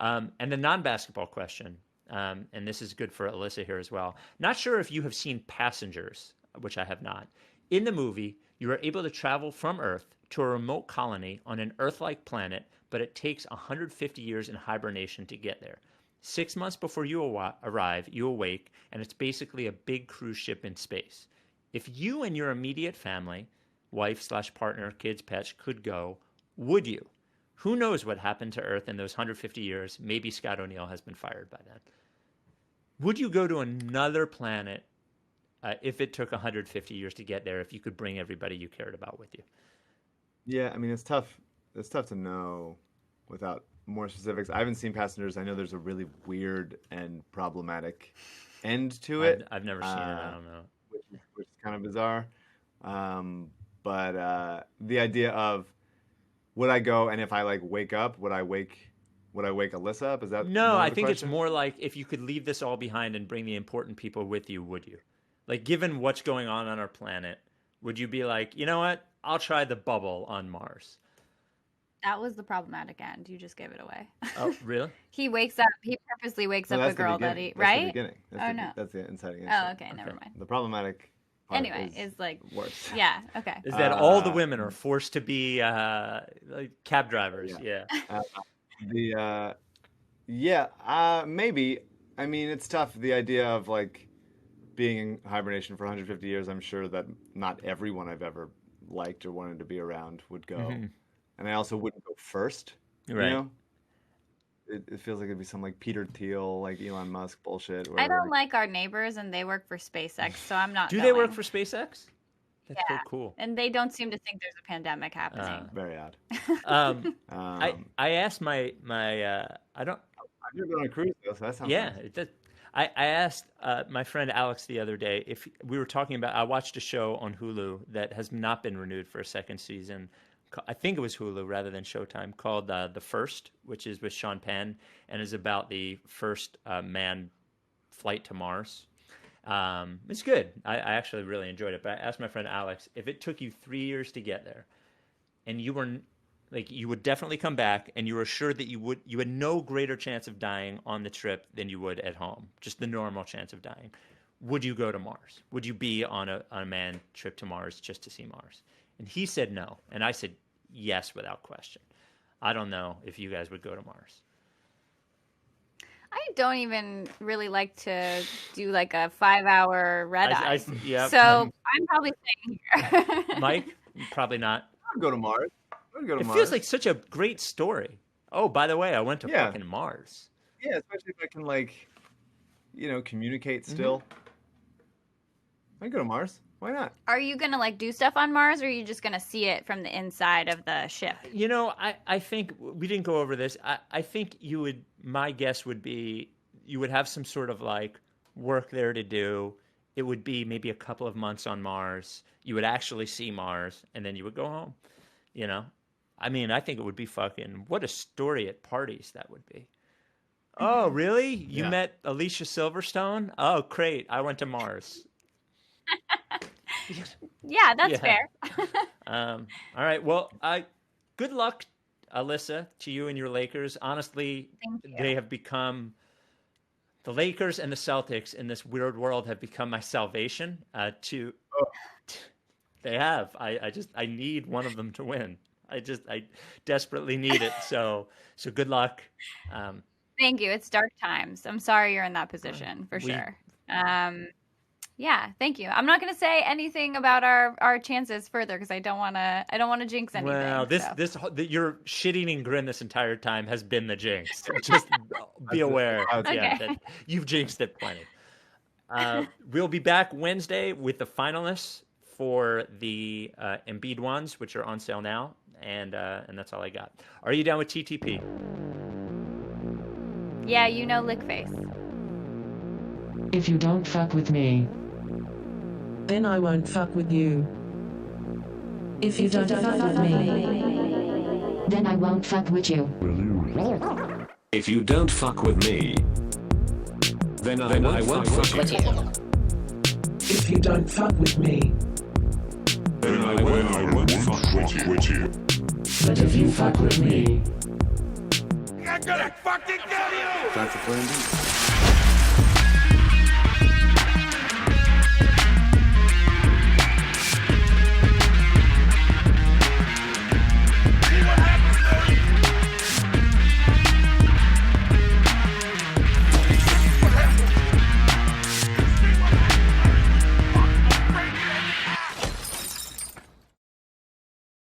And the non-basketball question, and this is good for Alyssa here as well. Not sure if you have seen Passengers, which I have not. In the movie, you are able to travel from Earth to a remote colony on an Earth-like planet, but it takes 150 years in hibernation to get there. 6 months before you arrive, you awake, and it's basically a big cruise ship in space. If you and your immediate family, wife/partner, kids, pets, could go, would you? Who knows what happened to Earth in those 150 years? Maybe Scott O'Neill has been fired by then. Would you go to another planet if it took 150 years to get there, if you could bring everybody you cared about with you? Yeah, I mean it's tough. It's tough to know without more specifics. I haven't seen Passengers. I know there's a really weird and problematic end to it. I've never seen it. I don't know. Which is kind of bizarre. But the idea of would I go, and if I wake up, would I wake Alyssa up? Is that no? more of I the think question? it's more like if you could leave this all behind and bring the important people with you, would you? Like, given what's going on our planet, would you be like, you know what? I'll try the bubble on Mars. That was the problematic end. You just gave it away. Oh, really? He wakes up. He purposely wakes No, up a that's the girl that beginning. he That's right. the beginning. No. That's the inciting Oh, incident. okay. Never mind. The problematic part Anyway, is like worse. yeah. Okay. Is that all the women are forced to be like cab drivers? Yeah. Maybe. I mean, it's tough. The idea of being in hibernation for 150 years. I'm sure that not everyone I've ever liked or wanted to be around would go, and I also wouldn't go first. Right. You know, it feels like it'd be some Peter Thiel, Elon Musk bullshit. I don't like our neighbors, and they work for SpaceX, so I'm not. Do going. they work for SpaceX? That's so cool. And they don't seem to think there's a pandemic happening. Very odd. I asked my I don't. I've never been on a cruise though, so that sounds Yeah, nice. it does. I asked my friend Alex the other day if we were talking about. I watched a show on Hulu that has not been renewed for a second season. I think it was Hulu rather than Showtime, called The First, which is with Sean Penn and is about the first manned flight to Mars. It's good. I actually really enjoyed it. But I asked my friend Alex if it took you 3 years to get there, and you were you would definitely come back, and you were sure that you had no greater chance of dying on the trip than you would at home, just the normal chance of dying. Would you go to Mars? Would you be on a manned trip to Mars just to see Mars? And he said no, and I said yes without question. I don't know if you guys would go to Mars. I don't even really like to do a 5-hour red eye. Yeah. So I'm probably staying here. Mike, probably not. I'd go to Mars. It feels like such a great story. Oh, by the way, I went to fucking Mars. Yeah, especially if I can communicate still. I'd go to Mars. Why not? Are you gonna do stuff on Mars, or are you just gonna see it from the inside of the ship? I think we didn't go over this. I think you would. My guess would be you would have some sort of work there to do. It would be maybe a couple of months on Mars. You would actually see Mars, and then you would go home. I mean, I think it would be fucking. What a story at parties that would be. Oh, really? You met Alicia Silverstone? Oh, great! I went to Mars. Yeah, that's fair. All right. Well, good luck, Alyssa, to you and your Lakers. Honestly, they have become the Lakers and the Celtics in this weird world have become my salvation. They have. I need one of them to win. I desperately need it. So good luck. Thank you. It's dark times. I'm sorry you're in that position for sure. Yeah, thank you. I'm not going to say anything about our chances further because I don't want to jinx anything. Well, your shit-eating grin this entire time has been the jinx. Just be aware. Yeah, that you've jinxed it plenty. We'll be back Wednesday with the finalists for the Embiid ones, which are on sale now, and that's all I got. Are you down with TTP? Yeah, lick face. If you don't fuck with me, then I won't fuck with you. If you don't fuck with me, then I won't fuck with you. If you don't fuck with me, then I won't fuck with you. If you don't fuck with me, then I won't fuck with you. But if you fuck with me, I'm gonna fucking kill you! Time for Plan B.